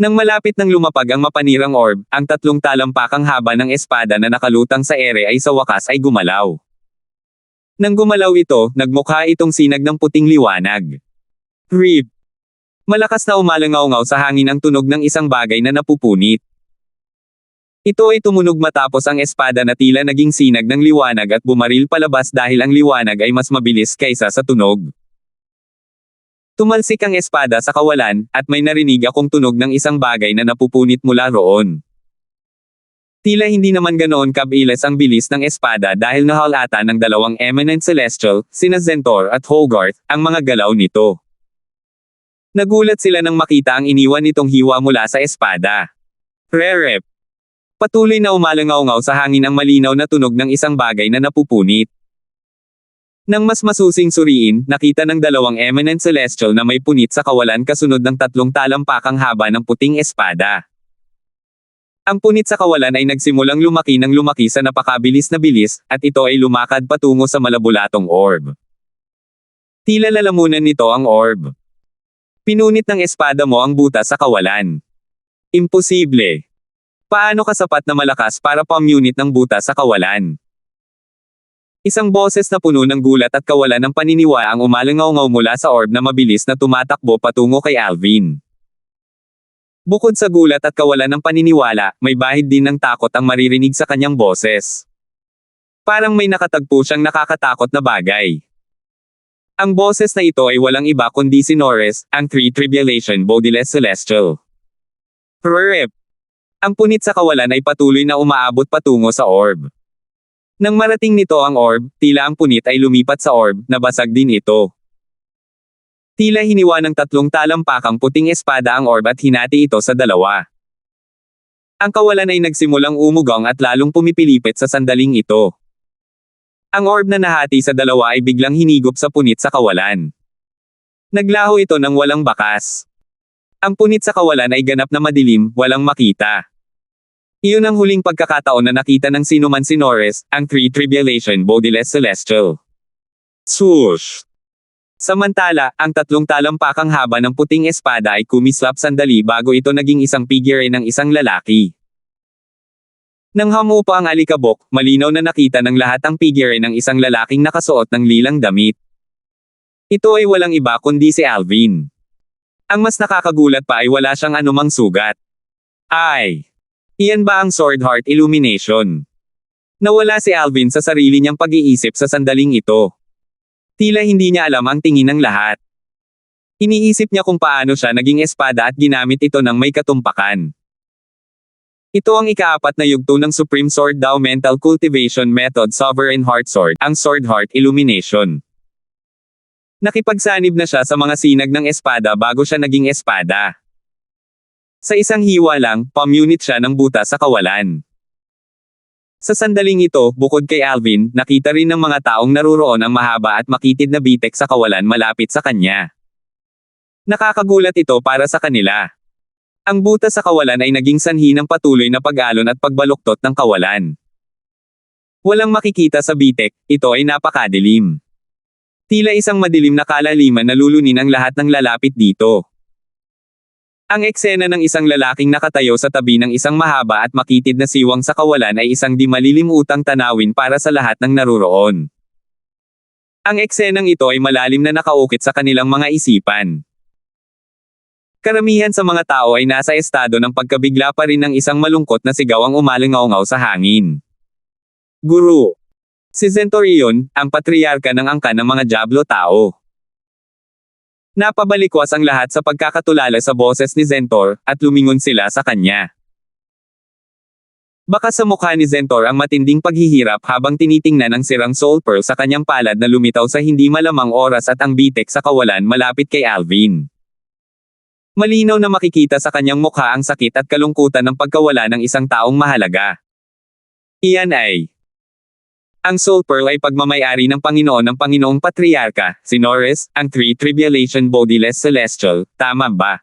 Nang malapit ng lumapag ang mapanirang orb, ang 3 talampakang haba ng espada na nakalutang sa ere ay sa wakas ay gumalaw. Nang gumalaw ito, nagmukha itong sinag ng puting liwanag. Rip! Malakas na umalangaw-ngaw sa hangin ang tunog ng isang bagay na napupunit. Ito ay tumunog matapos ang espada na tila naging sinag ng liwanag at bumaril palabas dahil ang liwanag ay mas mabilis kaysa sa tunog. Tumalsik ang espada sa kawalan, at may narinig akong tunog ng isang bagay na napupunit mula roon. Tila hindi naman ganoon kabilis ang bilis ng espada dahil nahalata ng 2 eminent celestial, sina Zentor at Hogarth, ang mga galaw nito. Nagulat sila nang makita ang iniwan nitong hiwa mula sa espada. Rerep! Patuloy na umalangaw-ngaw sa hangin ang malinaw na tunog ng isang bagay na napupunit. Nang mas masusing suriin, nakita ng 2 eminent celestial na may punit sa kawalan kasunod ng 3 talampakang haba ng puting espada. Ang punit sa kawalan ay nagsimulang lumaki ng lumaki sa napakabilis na bilis, at ito ay lumakad patungo sa malabulatong orb. Tila lalamunan nito ang orb. Pinunit ng espada mo ang butas sa kawalan. Imposible. Paano ka sapat na malakas para pamunit ng butas sa kawalan? Isang boses na puno ng gulat at kawalan ng paniniwala ang umalangaw-ngaw mula sa orb na mabilis na tumatakbo patungo kay Alvin. Bukod sa gulat at kawalan ng paniniwala, may bahid din ng takot ang maririnig sa kanyang boses. Parang may nakatagpo siyang nakakatakot na bagay. Ang boses na ito ay walang iba kundi si Norris, ang Three Tribulation Bodiless Celestial. Rrrp. Ang punit sa kawalan ay patuloy na umaabot patungo sa orb. Nang marating nito ang orb, tila ang punit ay lumipat sa orb, nabasag din ito. Tila hiniwa ng 3 talampakang puting espada ang orb at hinati ito sa 2. Ang kawalan ay nagsimulang umugong at lalong pumipilipit sa sandaling ito. Ang orb na nahati sa 2 ay biglang hinigop sa punit sa kawalan. Naglaho ito ng walang bakas. Ang punit sa kawalan ay ganap na madilim, walang makita. Iyon ang huling pagkakataon na nakita ng sinuman si Norris, ang Three Tribulation Bodiless Celestial. Swoosh! Samantala, ang 3 talampakang haba ng puting espada ay kumislap sandali bago ito naging isang figure ng isang lalaki. Nang hamupa ang alikabok, malinaw na nakita ng lahat ang figure ng isang lalaking nakasuot ng lilang damit. Ito ay walang iba kundi si Alvin. Ang mas nakakagulat pa ay wala siyang anumang sugat. Ay! Iyan ba ang Sword Heart Illumination? Nawala si Alvin sa sarili niyang pag-iisip sa sandaling ito. Tila hindi niya alam ang tingin ng lahat. Iniisip niya kung paano siya naging espada at ginamit ito ng may katumpakan. Ito ang ika-4 na yugto ng Supreme Sword Dao Mental Cultivation Method Sovereign Heart Sword, ang Sword Heart Illumination. Nakipagsanib na siya sa mga sinag ng espada bago siya naging espada. Sa isang hiwa lang, pamunit siya ng buta sa kawalan. Sa sandaling ito, bukod kay Alvin, nakita rin ng mga taong naruroon ang mahaba at makitid na bitek sa kawalan malapit sa kanya. Nakakagulat ito para sa kanila. Ang buta sa kawalan ay naging sanhi ng patuloy na pag-alon at pagbaluktot ng kawalan. Walang makikita sa bitek, ito ay napakadilim. Tila isang madilim na kalaliman na lulunin ang lahat ng lalapit dito. Ang eksena ng isang lalaking nakatayo sa tabi ng isang mahaba at makitid na siwang sa kawalan ay isang di malilimutang tanawin para sa lahat ng naruroon. Ang eksenang ito ay malalim na nakaukit sa kanilang mga isipan. Karamihan sa mga tao ay nasa estado ng pagkabigla pa rin ng isang malungkot na sigaw ang umalingaw sa hangin. Guru. Si Zentorion, ang patriarka ng angkan ng mga Diablo tao. Napabalikwas ang lahat sa pagkakatulala sa boses ni Zentor, at lumingon sila sa kanya. Baka sa mukha ni Zentor ang matinding paghihirap habang tinitingnan ang sirang soul pearl sa kanyang palad na lumitaw sa hindi malamang oras at ang bitek sa kawalan malapit kay Alvin. Malinaw na makikita sa kanyang mukha ang sakit at kalungkutan ng pagkawala ng isang taong mahalaga. Iyan ay ang Soul Pearl ay pagmamayari ng Panginoong Patriarka, si Norris, ang Three Tribulation Bodiless Celestial, tama ba?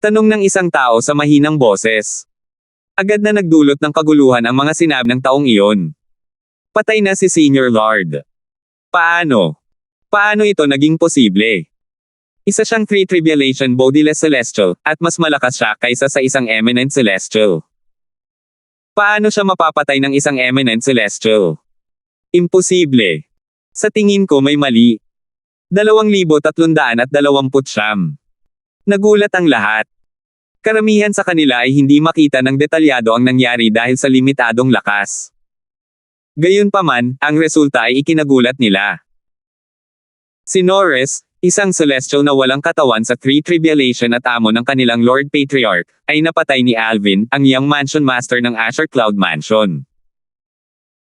Tanong ng isang tao sa mahinang boses. Agad na nagdulot ng kaguluhan ang mga sinabi ng taong iyon. Patay na si Senior Lord. Paano? Paano ito naging posible? Isa siyang Three Tribulation Bodiless Celestial, at mas malakas siya kaysa sa isang Eminent Celestial. Paano siya mapapatay ng isang Eminent Celestial? Imposible. Sa tingin ko may mali. 2,329. Nagulat ang lahat. Karamihan sa kanila ay hindi makita ng detalyado ang nangyari dahil sa limitadong lakas. Gayunpaman, ang resulta ay ikinagulat nila. Si Norris, isang celestial na walang katawan sa Three Tribulation at amo ng kanilang Lord Patriarch, ay napatay ni Alvin, ang Young Mansion Master ng Asher Cloud Mansion.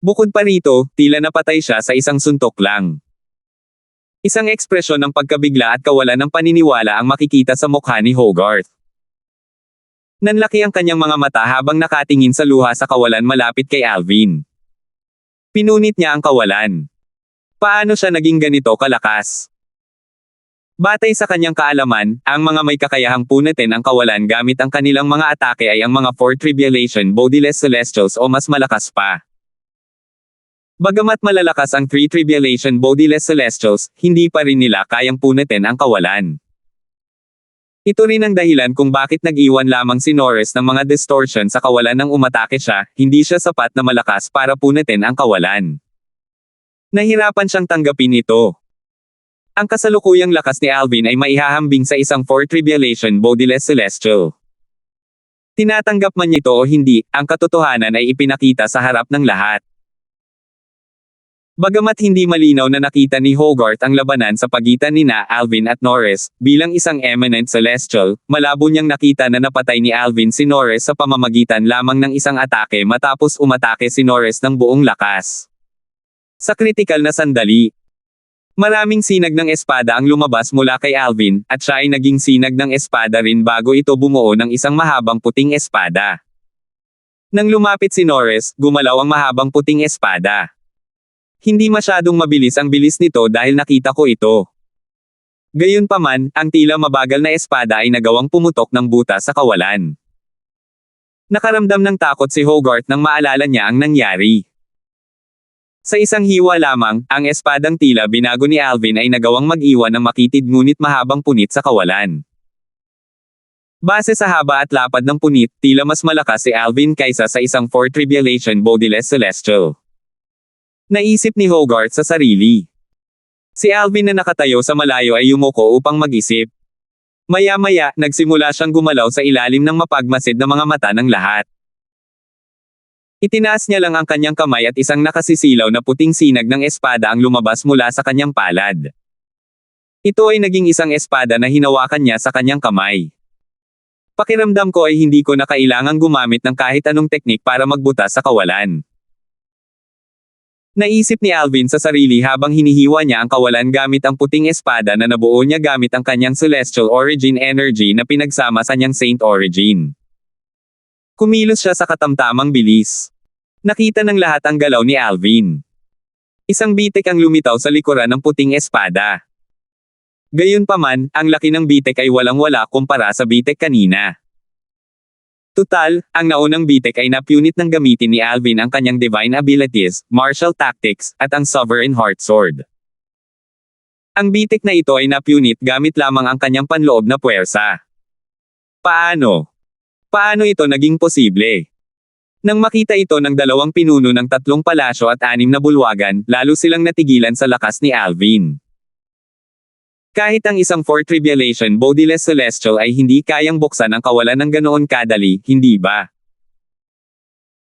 Bukod pa rito, tila napatay siya sa isang suntok lang. Isang ekspresyon ng pagkabigla at kawalan ng paniniwala ang makikita sa mukha ni Hogarth. Nanlaki ang kanyang mga mata habang nakatingin sa luha sa kawalan malapit kay Alvin. Pinunit niya ang kawalan. Paano siya naging ganito kalakas? Batay sa kanyang kaalaman, ang mga may kakayahang punitin ang kawalan gamit ang kanilang mga atake ay ang mga Four Tribulation Bodiless Celestials o mas malakas pa. Bagamat malalakas ang Three Tribulation Bodiless Celestials, hindi pa rin nila kayang punitin ang kawalan. Ito rin ang dahilan kung bakit nag-iwan lamang si Norris ng mga distortion sa kawalan nang umatake siya, hindi siya sapat na malakas para punitin ang kawalan. Nahirapan siyang tanggapin ito. Ang kasalukuyang lakas ni Alvin ay maihahambing sa isang Four Tribulation Bodiless Celestial. Tinatanggap man niya ito o hindi, ang katotohanan ay ipinakita sa harap ng lahat. Bagamat hindi malinaw na nakita ni Hogarth ang labanan sa pagitan nina Alvin at Norris, bilang isang eminent celestial, malabo niyang nakita na napatay ni Alvin si Norris sa pamamagitan lamang ng isang atake matapos umatake si Norris ng buong lakas. Sa kritikal na sandali, maraming sinag ng espada ang lumabas mula kay Alvin, at siya ay naging sinag ng espada rin bago ito bumuo ng isang mahabang puting espada. Nang lumapit si Norris, gumalaw ang mahabang puting espada. Hindi masyadong mabilis ang bilis nito dahil nakita ko ito. Gayunpaman, ang tila mabagal na espada ay nagawang pumutok ng butas sa kawalan. Nakaramdam ng takot si Hogarth nang maalala niya ang nangyari. Sa isang hiwa lamang, ang espadang tila binago ni Alvin ay nagawang mag-iwan ng makitid ngunit mahabang punit sa kawalan. Base sa haba at lapad ng punit, tila mas malakas si Alvin kaysa sa isang Fourth Tribulation Bodiless Celestial. Naisip ni Hogarth sa sarili. Si Alvin na nakatayo sa malayo ay yumuko upang mag-isip. Maya-maya, nagsimula siyang gumalaw sa ilalim ng mapagmasid na mga mata ng lahat. Itinaas niya lang ang kanyang kamay at isang nakasisilaw na puting sinag ng espada ang lumabas mula sa kanyang palad. Ito ay naging isang espada na hinawakan niya sa kanyang kamay. Pakiramdam ko ay hindi ko na kailangang gumamit ng kahit anong teknik para magbutas sa kawalan. Naisip ni Alvin sa sarili habang hinihiwa niya ang kawalan gamit ang puting espada na nabuo niya gamit ang kanyang Celestial Origin energy na pinagsama sa niyang Saint Origin. Kumilos siya sa katamtamang bilis. Nakita ng lahat ang galaw ni Alvin. Isang bitek ang lumitaw sa likuran ng puting espada. Gayunpaman, ang laki ng bitek ay walang-wala kumpara sa bitek kanina. Tutal, ang naunang bitek ay napunit ng gamitin ni Alvin ang kanyang divine abilities, martial tactics, at ang Sovereign Heart Sword. Ang bitek na ito ay napunit gamit lamang ang kanyang panloob na puwersa. Paano? Paano ito naging posible? Nang makita ito ng dalawang pinuno ng 3 palasyo at 6 na bulwagan, lalo silang natigilan sa lakas ni Alvin. Kahit ang isang Fourth Tribulation Bodiless Celestial ay hindi kayang buksan ang kawalan ng ganoon kadali, hindi ba?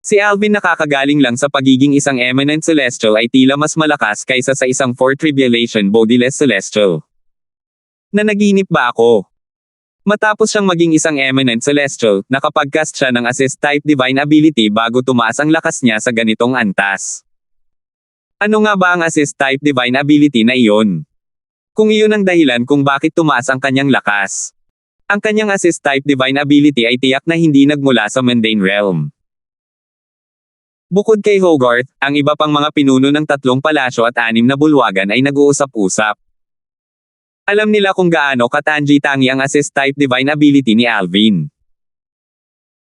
Si Alvin nakakagaling lang sa pagiging isang eminent celestial ay tila mas malakas kaysa sa isang Fourth Tribulation Bodiless Celestial. Nanaginip ba ako? Matapos siyang maging isang eminent celestial, nakapag-cast siya ng assist-type divine ability bago tumaas ang lakas niya sa ganitong antas. Ano nga ba ang assist-type divine ability na iyon? Kung iyon ang dahilan kung bakit tumaas ang kanyang lakas. Ang kanyang assist-type divine ability ay tiyak na hindi nagmula sa mundane realm. Bukod kay Hogarth, ang iba pang mga pinuno ng 3 palasyo at 6 na bulwagan ay nag-uusap-usap. Alam nila kung gaano katangi-tangi ang assist-type divine ability ni Alvin.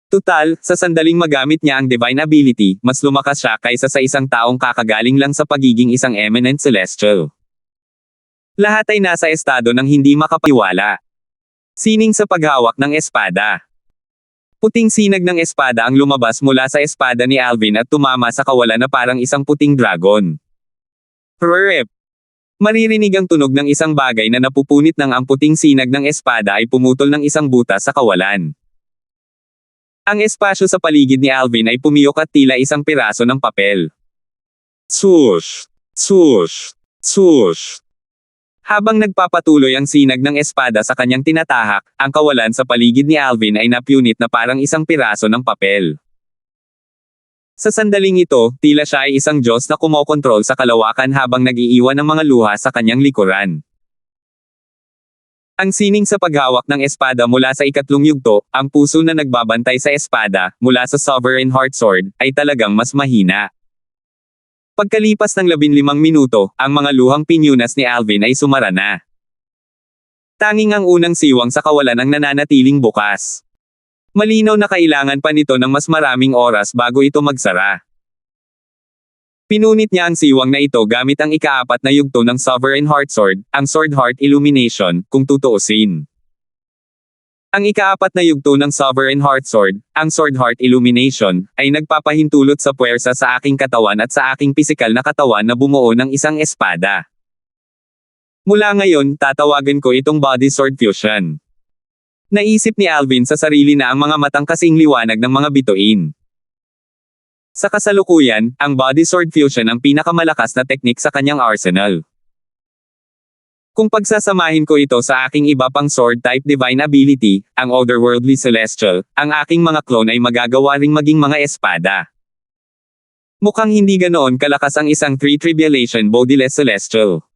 Tutal, sa sandaling magamit niya ang divine ability, mas lumakas siya kaysa sa isang taong kakagaling lang sa pagiging isang eminent celestial. Lahat ay nasa estado ng hindi makapaniwala. Sining sa paghawak ng espada. Puting sinag ng espada ang lumabas mula sa espada ni Alvin at tumama sa kawalan na parang isang puting dragon. Rrrp! Maririnig ang tunog ng isang bagay na napupunit ng ang puting sinag ng espada ay pumutol ng isang butas sa kawalan. Ang espasyo sa paligid ni Alvin ay pumiyok at tila isang piraso ng papel. Swoosh! Swoosh! Swoosh! Habang nagpapatuloy ang sinag ng espada sa kanyang tinatahak, ang kawalan sa paligid ni Alvin ay napunit na parang isang piraso ng papel. Sa sandaling ito, tila siya ay isang Diyos na kumokontrol sa kalawakan habang nag-iiwan ng mga luha sa kanyang likuran. Ang sining sa paghawak ng espada mula sa ikatlong yugto, ang puso na nagbabantay sa espada, mula sa Sovereign Heart Sword, ay talagang mas mahina. Pagkalipas ng 15 minuto, ang mga luhang pinyunas ni Alvin ay sumara na. Tanging ang unang siwang sa kawalan ang nananatiling bukas. Malinaw na kailangan pa nito ng mas maraming oras bago ito magsara. Pinunit niya ang siwang na ito gamit ang ika-4 na yugto ng Sovereign Heart Sword, ang Sword Heart Illumination, kung tutuusin. Ang ika-4 na yugto ng Sovereign Heart Sword, ang Sword Heart Illumination, ay nagpapahintulot sa puwersa sa aking katawan at sa aking pisikal na katawan na bumuo ng isang espada. Mula ngayon, tatawagan ko itong Body Sword Fusion. Naisip ni Alvin sa sarili na ang mga matang kasing liwanag ng mga bituin. Sa kasalukuyan, ang Body Sword Fusion ang pinakamalakas na teknik sa kanyang arsenal. Kung pagsasamahin ko ito sa aking iba pang sword-type divine ability, ang Otherworldly Celestial, ang aking mga clone ay magagawa ring maging mga espada. Mukhang hindi ganoon kalakas ang isang 3 Tribulation Bodiless Celestial.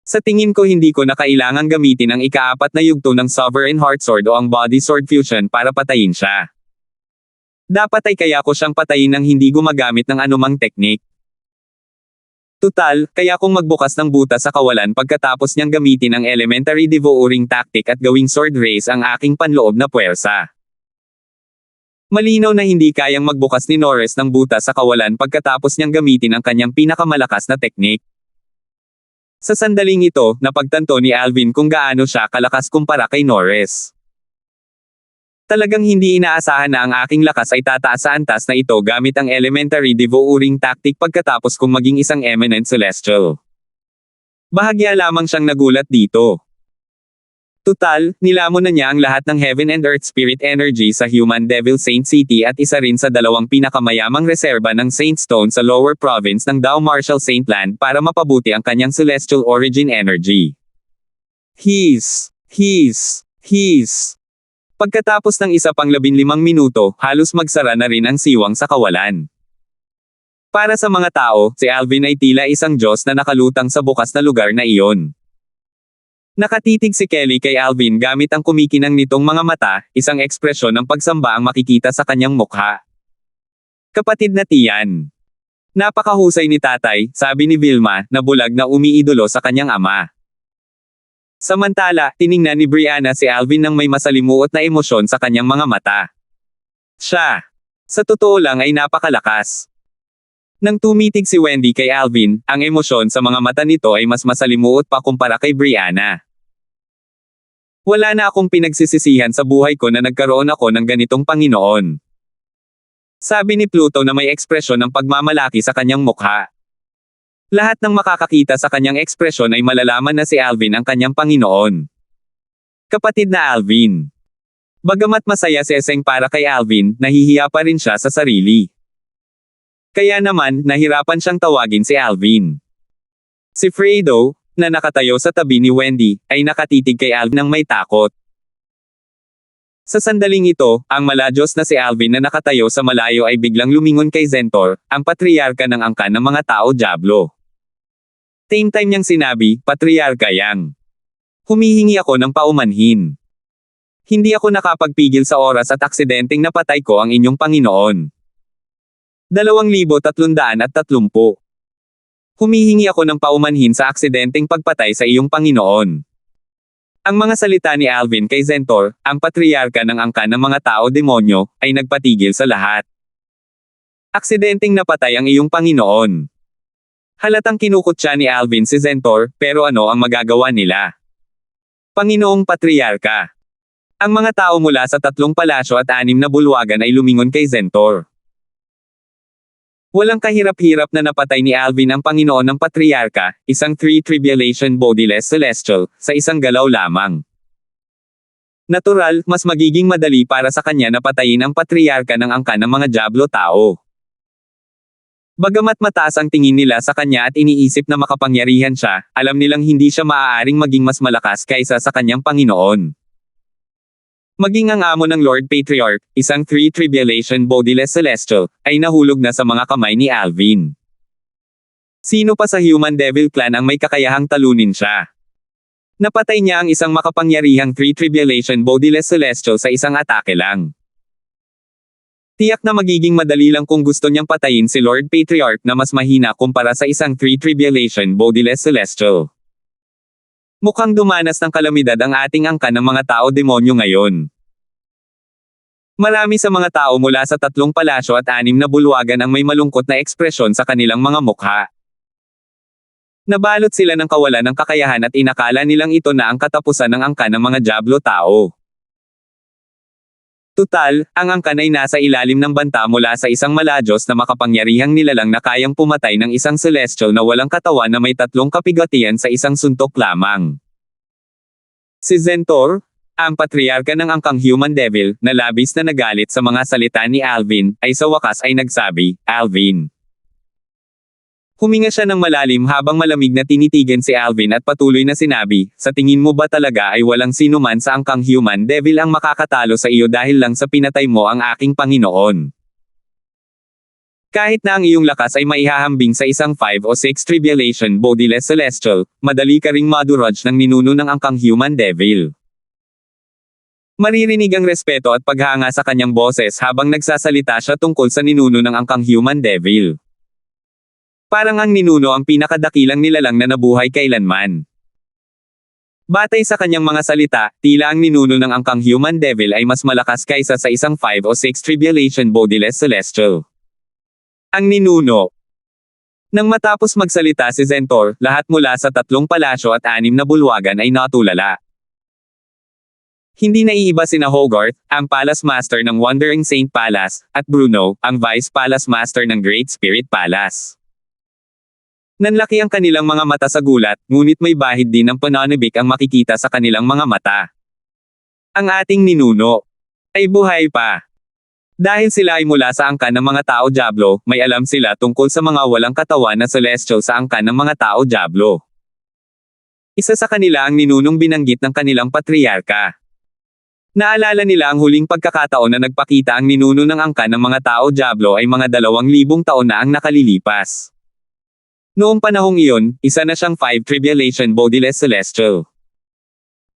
Sa tingin ko hindi ko na kailangang gamitin ang ika-4 na yugto ng Sovereign Heart Sword o ang Body Sword Fusion para patayin siya. Dapat ay kaya ko siyang patayin nang hindi gumagamit ng anumang teknik. Tutal, kaya kong magbukas ng butas sa kawalan pagkatapos niyang gamitin ang Elementary Devouring Tactic at gawing Sword Race ang aking panloob na puwersa. Malinaw na hindi kayang magbukas ni Norris ng butas sa kawalan pagkatapos niyang gamitin ang kanyang pinakamalakas na teknik. Sa sandaling ito, napagtanto ni Alvin kung gaano siya kalakas kumpara kay Norris. Talagang hindi inaasahan na ang aking lakas ay tataas sa antas na ito gamit ang Elementary Devouring Tactic pagkatapos kong maging isang Eminent Celestial. Bahagya lamang siyang nagulat dito. Tutal, nilamon na niya ang lahat ng Heaven and Earth Spirit Energy sa Human Devil Saint City at isa rin sa dalawang pinakamayamang reserba ng Saint Stone sa Lower Province ng Dao Marshall Saint Land para mapabuti ang kanyang Celestial Origin Energy. His. Pagkatapos ng isa pang 15 minuto, halos magsara na rin ang siwang sa kawalan. Para sa mga tao, si Alvin ay tila isang Diyos na nakalutang sa bukas na lugar na iyon. Nakatitig si Kelly kay Alvin gamit ang kumikinang nitong mga mata, isang ekspresyon ng pagsamba ang makikita sa kanyang mukha. Kapatid na tiyan. Napakahusay ni tatay, sabi ni Vilma, na bulag na umiidolo sa kanyang ama. Samantala, tiningnan ni Brianna si Alvin nang may masalimuot na emosyon sa kanyang mga mata. Siya. Sa totoo lang ay napakalakas. Nang tumitig si Wendy kay Alvin, ang emosyon sa mga mata nito ay mas masalimuot pa kumpara kay Brianna. Wala na akong pinagsisisihan sa buhay ko na nagkaroon ako ng ganitong Panginoon. Sabi ni Pluto na may ekspresyon ng pagmamalaki sa kanyang mukha. Lahat ng makakakita sa kanyang ekspresyon ay malalaman na si Alvin ang kanyang Panginoon. Kapatid na Alvin. Bagamat masaya si Eseng para kay Alvin, nahihiya pa rin siya sa sarili. Kaya naman, nahirapan siyang tawagin si Alvin. Si Fredo, na nakatayo sa tabi ni Wendy, ay nakatitig kay Alvin nang may takot. Sa sandaling ito, ang maladyos na si Alvin na nakatayo sa malayo ay biglang lumingon kay Zentor, ang patriarka ng angkan ng mga tao Diablo. Same time niyang sinabi, Patriarka Yang. Humihingi ako ng paumanhin. Hindi ako nakapagpigil sa oras at aksidenteng napatay ko ang inyong Panginoon. 2330. Humihingi ako ng paumanhin sa aksidenteng pagpatay sa iyong Panginoon. Ang mga salita ni Alvin kay Zentor, ang patriarka ng angkan ng mga tao-demonyo, ay nagpatigil sa lahat. Aksidenteng napatay ang iyong Panginoon. Halatang kinukutya ni Alvin si Zentor, pero ano ang magagawa nila? Panginoong Patriarka. Ang mga tao mula sa 3 palasyo at 6 na bulwagan ay lumingon kay Zentor. Walang kahirap-hirap na napatay ni Alvin ang Panginoon ng Patriarka, isang 3 Tribulation Bodiless Celestial, sa isang galaw lamang. Natural, mas magiging madali para sa kanya na patayin ang Patriarka ng angkan ng mga Diablo tao. Bagamat mataas ang tingin nila sa kanya at iniisip na makapangyarihan siya, alam nilang hindi siya maaaring maging mas malakas kaysa sa kanyang Panginoon. Maging ang amo ng Lord Patriarch, isang 3 Tribulation Bodiless Celestial, ay nahulog na sa mga kamay ni Alvin. Sino pa sa Human Devil Clan ang may kakayahang talunin siya? Napatay niya ang isang makapangyarihang 3 Tribulation Bodiless Celestial sa isang atake lang. Tiyak na magiging madali lang kung gusto niyang patayin si Lord Patriarch na mas mahina kumpara sa isang 3 Tribulation Bodiless Celestial. Mukhang dumanas ng kalamidad ang ating angkan ng mga tao-demonyo ngayon. Marami sa mga tao mula sa 3 palasyo at 6 na bulwagan ang may malungkot na ekspresyon sa kanilang mga mukha. Nabalot sila ng kawalan ng kakayahan at inakala nilang ito na ang katapusan ng angkan ng mga Diablo tao. Tutal, ang angkan ay nasa ilalim ng banta mula sa isang maladyos na makapangyarihang nilalang na kayang pumatay ng isang celestial na walang katawan na may 3 kapigatian sa isang suntok lamang. Si Zentor, Ang patriarka ng angkang Human Devil, na labis na nagalit sa mga salita ni Alvin, ay sa wakas ay nagsabi, "Alvin." Huminga siya ng malalim habang malamig na tinitigan si Alvin at patuloy na sinabi, "Sa tingin mo ba talaga ay walang sino man sa angkang Human Devil ang makakatalo sa iyo dahil lang sa pinatay mo ang aking Panginoon? Kahit na ang iyong lakas ay maihahambing sa isang 5 o 6 tribulation bodiless celestial, madali ka ring madurage ng ninuno ng angkang Human Devil." Maririnig ang respeto at paghanga sa kanyang boses habang nagsasalita siya tungkol sa ninuno ng angkang Human Devil. Parang ang ninuno ang pinakadakilang nilalang na nabuhay kailanman. Batay sa kanyang mga salita, tila ang ninuno ng angkang Human Devil ay mas malakas kaysa sa isang 5 o 6 tribulation bodiless celestial. Ang ninuno. Nang matapos magsalita si Zentor, lahat mula sa 3 palasyo at 6 na bulwagan ay natulala. Hindi naiiba sina Hogarth, ang Palace Master ng Wandering Saint Palace, at Bruno, ang Vice Palace Master ng Great Spirit Palace. Nanlaki ang kanilang mga mata sa gulat, ngunit may bahid din ng pananabik ang makikita sa kanilang mga mata. Ang ating ninuno ay buhay pa. Dahil sila ay mula sa angkan ng mga tao Diablo, may alam sila tungkol sa mga walang katawan na celestial sa angkan ng mga tao Diablo. Isa sa kanila ang ninunong binanggit ng kanilang patriarka. Naalala nila ang huling pagkakataon na nagpakita ang ninuno ng angkan ng mga tao Diablo ay mga 2,000 taon na ang nakalilipas. Noong panahong iyon, isa na siyang 5 tribulation bodiless celestial.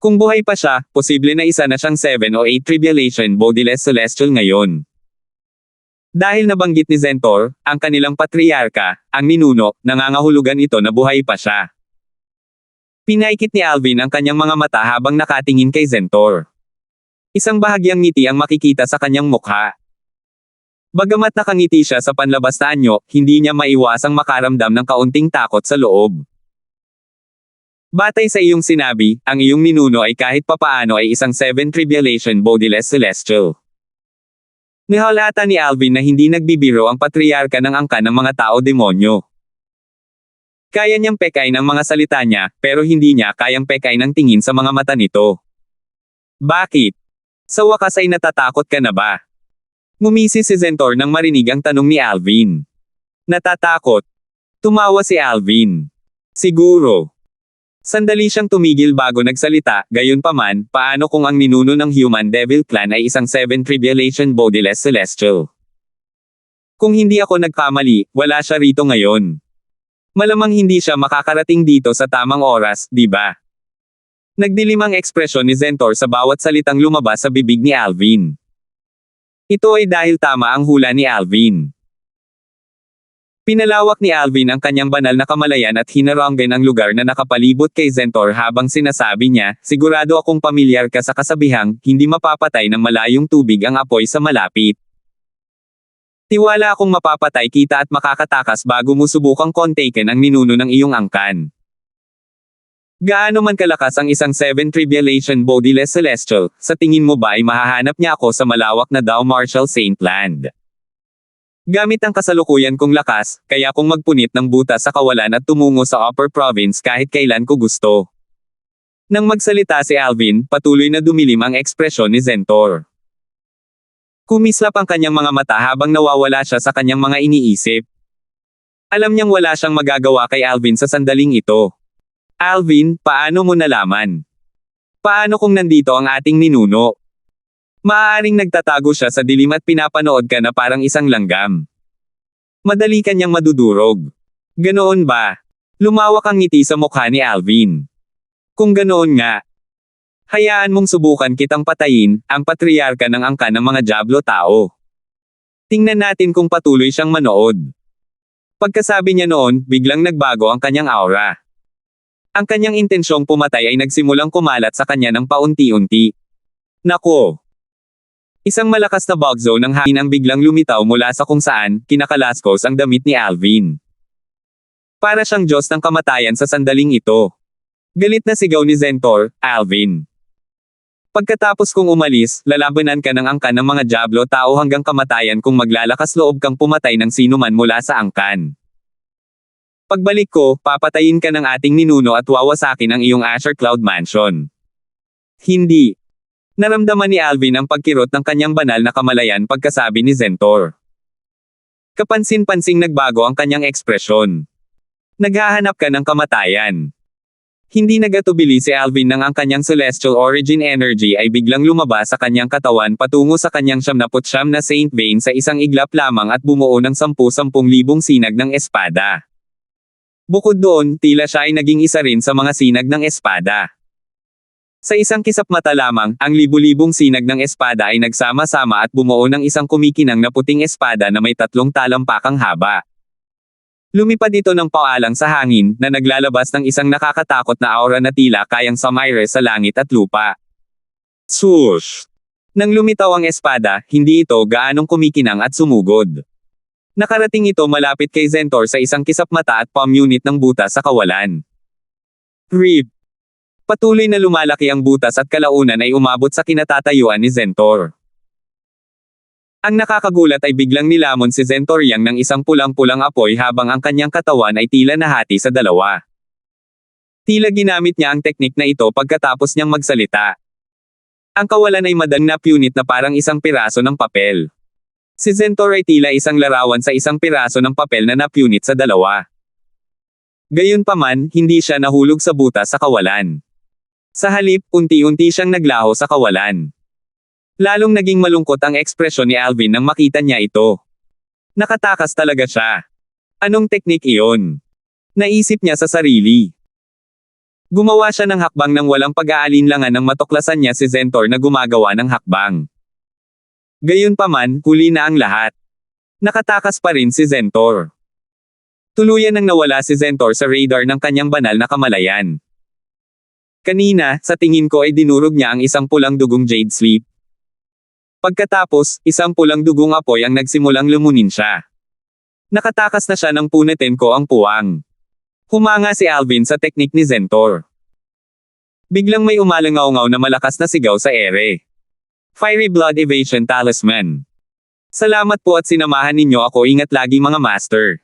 Kung buhay pa siya, posible na isa na siyang 7 o 8 tribulation bodiless celestial ngayon. Dahil nabanggit ni Zentor, ang kanilang patriarka, ang ninuno, nangangahulugan ito na buhay pa siya. Pinaikit ni Alvin ang kanyang mga mata habang nakatingin kay Zentor. Isang bahagyang ngiti ang makikita sa kanyang mukha. Bagamat nakangiti siya sa panlabas na anyo, hindi niya maiwasang makaramdam ng kaunting takot sa loob. Batay sa iyong sinabi, ang iyong ninuno ay kahit papaano ay isang 7 tribulation bodiless celestial. Nihalata ni Alvin na hindi nagbibiro ang patriarka ng angkan ng mga tao demonyo. Kaya niyang pekay ng mga salita niya, pero hindi niya kayang pekay ng tingin sa mga mata nito. Bakit? Sa wakas ay natatakot ka na ba? Ngumisi si Zentor nang marinig ang tanong ni Alvin. Natatakot? Tumawa si Alvin. Siguro. Sandali siyang tumigil bago nagsalita, gayunpaman, paano kung ang ninuno ng Human Devil Clan ay isang 7 tribulation bodiless celestial? Kung hindi ako nagkamali, wala siya rito ngayon. Malamang hindi siya makakarating dito sa tamang oras, di ba? Nagdilim ang ekspresyon ni Zentor sa bawat salitang lumabas sa bibig ni Alvin. Ito ay dahil tama ang hula ni Alvin. Pinalawak ni Alvin ang kanyang banal na kamalayan at hinaranggan ang lugar na nakapalibot kay Zentor habang sinasabi niya, "Sigurado akong pamilyar ka sa kasabihang, hindi mapapatay ng malayong tubig ang apoy sa malapit. Tiwala akong mapapatay kita at makakatakas bago mo subukang kontaken ang ninuno ng iyong angkan." Gaano man kalakas ang isang 7 tribulation bodiless celestial, sa tingin mo ba ay mahahanap niya ako sa malawak na Dao Marshall Saint Land? Gamit ang kasalukuyan kong lakas, kaya kong magpunit ng butas sa kawalan at tumungo sa Upper Province kahit kailan ko gusto. Nang magsalita si Alvin, patuloy na dumilim ang ekspresyon ni Zentor. Kumislap ang kanyang mga mata habang nawawala siya sa kanyang mga iniisip. Alam niyang wala siyang magagawa kay Alvin sa sandaling ito. Alvin, paano mo nalaman? Paano kung nandito ang ating ninuno? Maaaring nagtatago siya sa dilim at pinapanood ka na parang isang langgam. Madali kanyang madudurog. Ganoon ba? Lumawak ang ngiti sa mukha ni Alvin. Kung ganoon nga, hayaan mong subukan kitang patayin, ang patriarka ng angkan ng mga Diablo tao. Tingnan natin kung patuloy siyang manood. Pagkasabi niya noon, biglang nagbago ang kanyang aura. Ang kanyang intensyong pumatay ay nagsimulang kumalat sa kanya ng paunti-unti. Nako! Isang malakas na bugzo ng hangin ang biglang lumitaw mula sa kung saan, kinakalaskos ang damit ni Alvin. Para siyang Diyos ng kamatayan sa sandaling ito. Galit na sigaw ni Zentor, "Alvin! Pagkatapos kong umalis, lalabanan ka ng angkan ng mga Diablo tao hanggang kamatayan kung maglalakas loob kang pumatay ng sinuman mula sa angkan. Pagbalik ko, papatayin ka ng ating ninuno at wawasakin ang iyong Asher Cloud Mansion." Hindi. Naramdaman ni Alvin ang pagkirot ng kanyang banal na kamalayan pagkasabi ni Zentor. Kapansin-pansing nagbago ang kanyang ekspresyon. Naghahanap ka ng kamatayan. Hindi nagatubili si Alvin nang ang kanyang celestial origin energy ay biglang lumabas sa kanyang katawan patungo sa kanyang 79 na Saint Vein sa isang iglap lamang at bumuo ng 10,000 sinag ng espada. Bukod doon, tila siya ay naging isa rin sa mga sinag ng espada. Sa isang kisap mata lamang, ang libu-libong sinag ng espada ay nagsama-sama at bumuo ng isang kumikinang na puting espada na may 3 talampakang haba. Lumipad ito ng paalang sa hangin, na naglalabas ng isang nakakatakot na aura na tila kayang sumire sa langit at lupa. Swoosh! Nang lumitaw ang espada, hindi ito gaanong kumikinang at sumugod. Nakarating ito malapit kay Zentor sa isang kisap mata at palm unit ng butas sa kawalan. Rip! Patuloy na lumalaki ang butas at kalaunan ay umabot sa kinatatayuan ni Zentor. Ang nakakagulat ay biglang nilamon si Zentor Yang ng isang pulang-pulang apoy habang ang kanyang katawan ay tila nahati sa dalawa. Tila ginamit niya ang teknik na ito pagkatapos niyang magsalita. Ang kawalan ay madang napunit na parang isang piraso ng papel. Si Zentor ay tila isang larawan sa isang piraso ng papel na napunit sa dalawa. Gayunpaman, hindi siya nahulog sa butas sa kawalan. Sa halip, unti-unti siyang naglaho sa kawalan. Lalong naging malungkot ang ekspresyon ni Alvin nang makita niya ito. Nakatakas talaga siya. Anong teknik iyon? Naisip niya sa sarili. Gumawa siya ng hakbang nang walang pag-aalinlangan nang matuklasan niya si Zentor na gumagawa ng hakbang. Gayunpaman, huli na ang lahat. Nakatakas pa rin si Zentor. Tuluyan nang nawala si Zentor sa radar ng kanyang banal na kamalayan. Kanina, sa tingin ko ay dinurog niya ang isang pulang dugong jade sleep. Pagkatapos, isang pulang dugong apoy ang nagsimulang lumunin siya. Nakatakas na siya nang punetin ko ang puwang. Humanga si Alvin sa teknik ni Zentor. Biglang may umalangaw-ngaw na malakas na sigaw sa ere. Fiery Blood Evasion Talisman. Salamat po at sinamahan ninyo ako, ingat lagi mga master.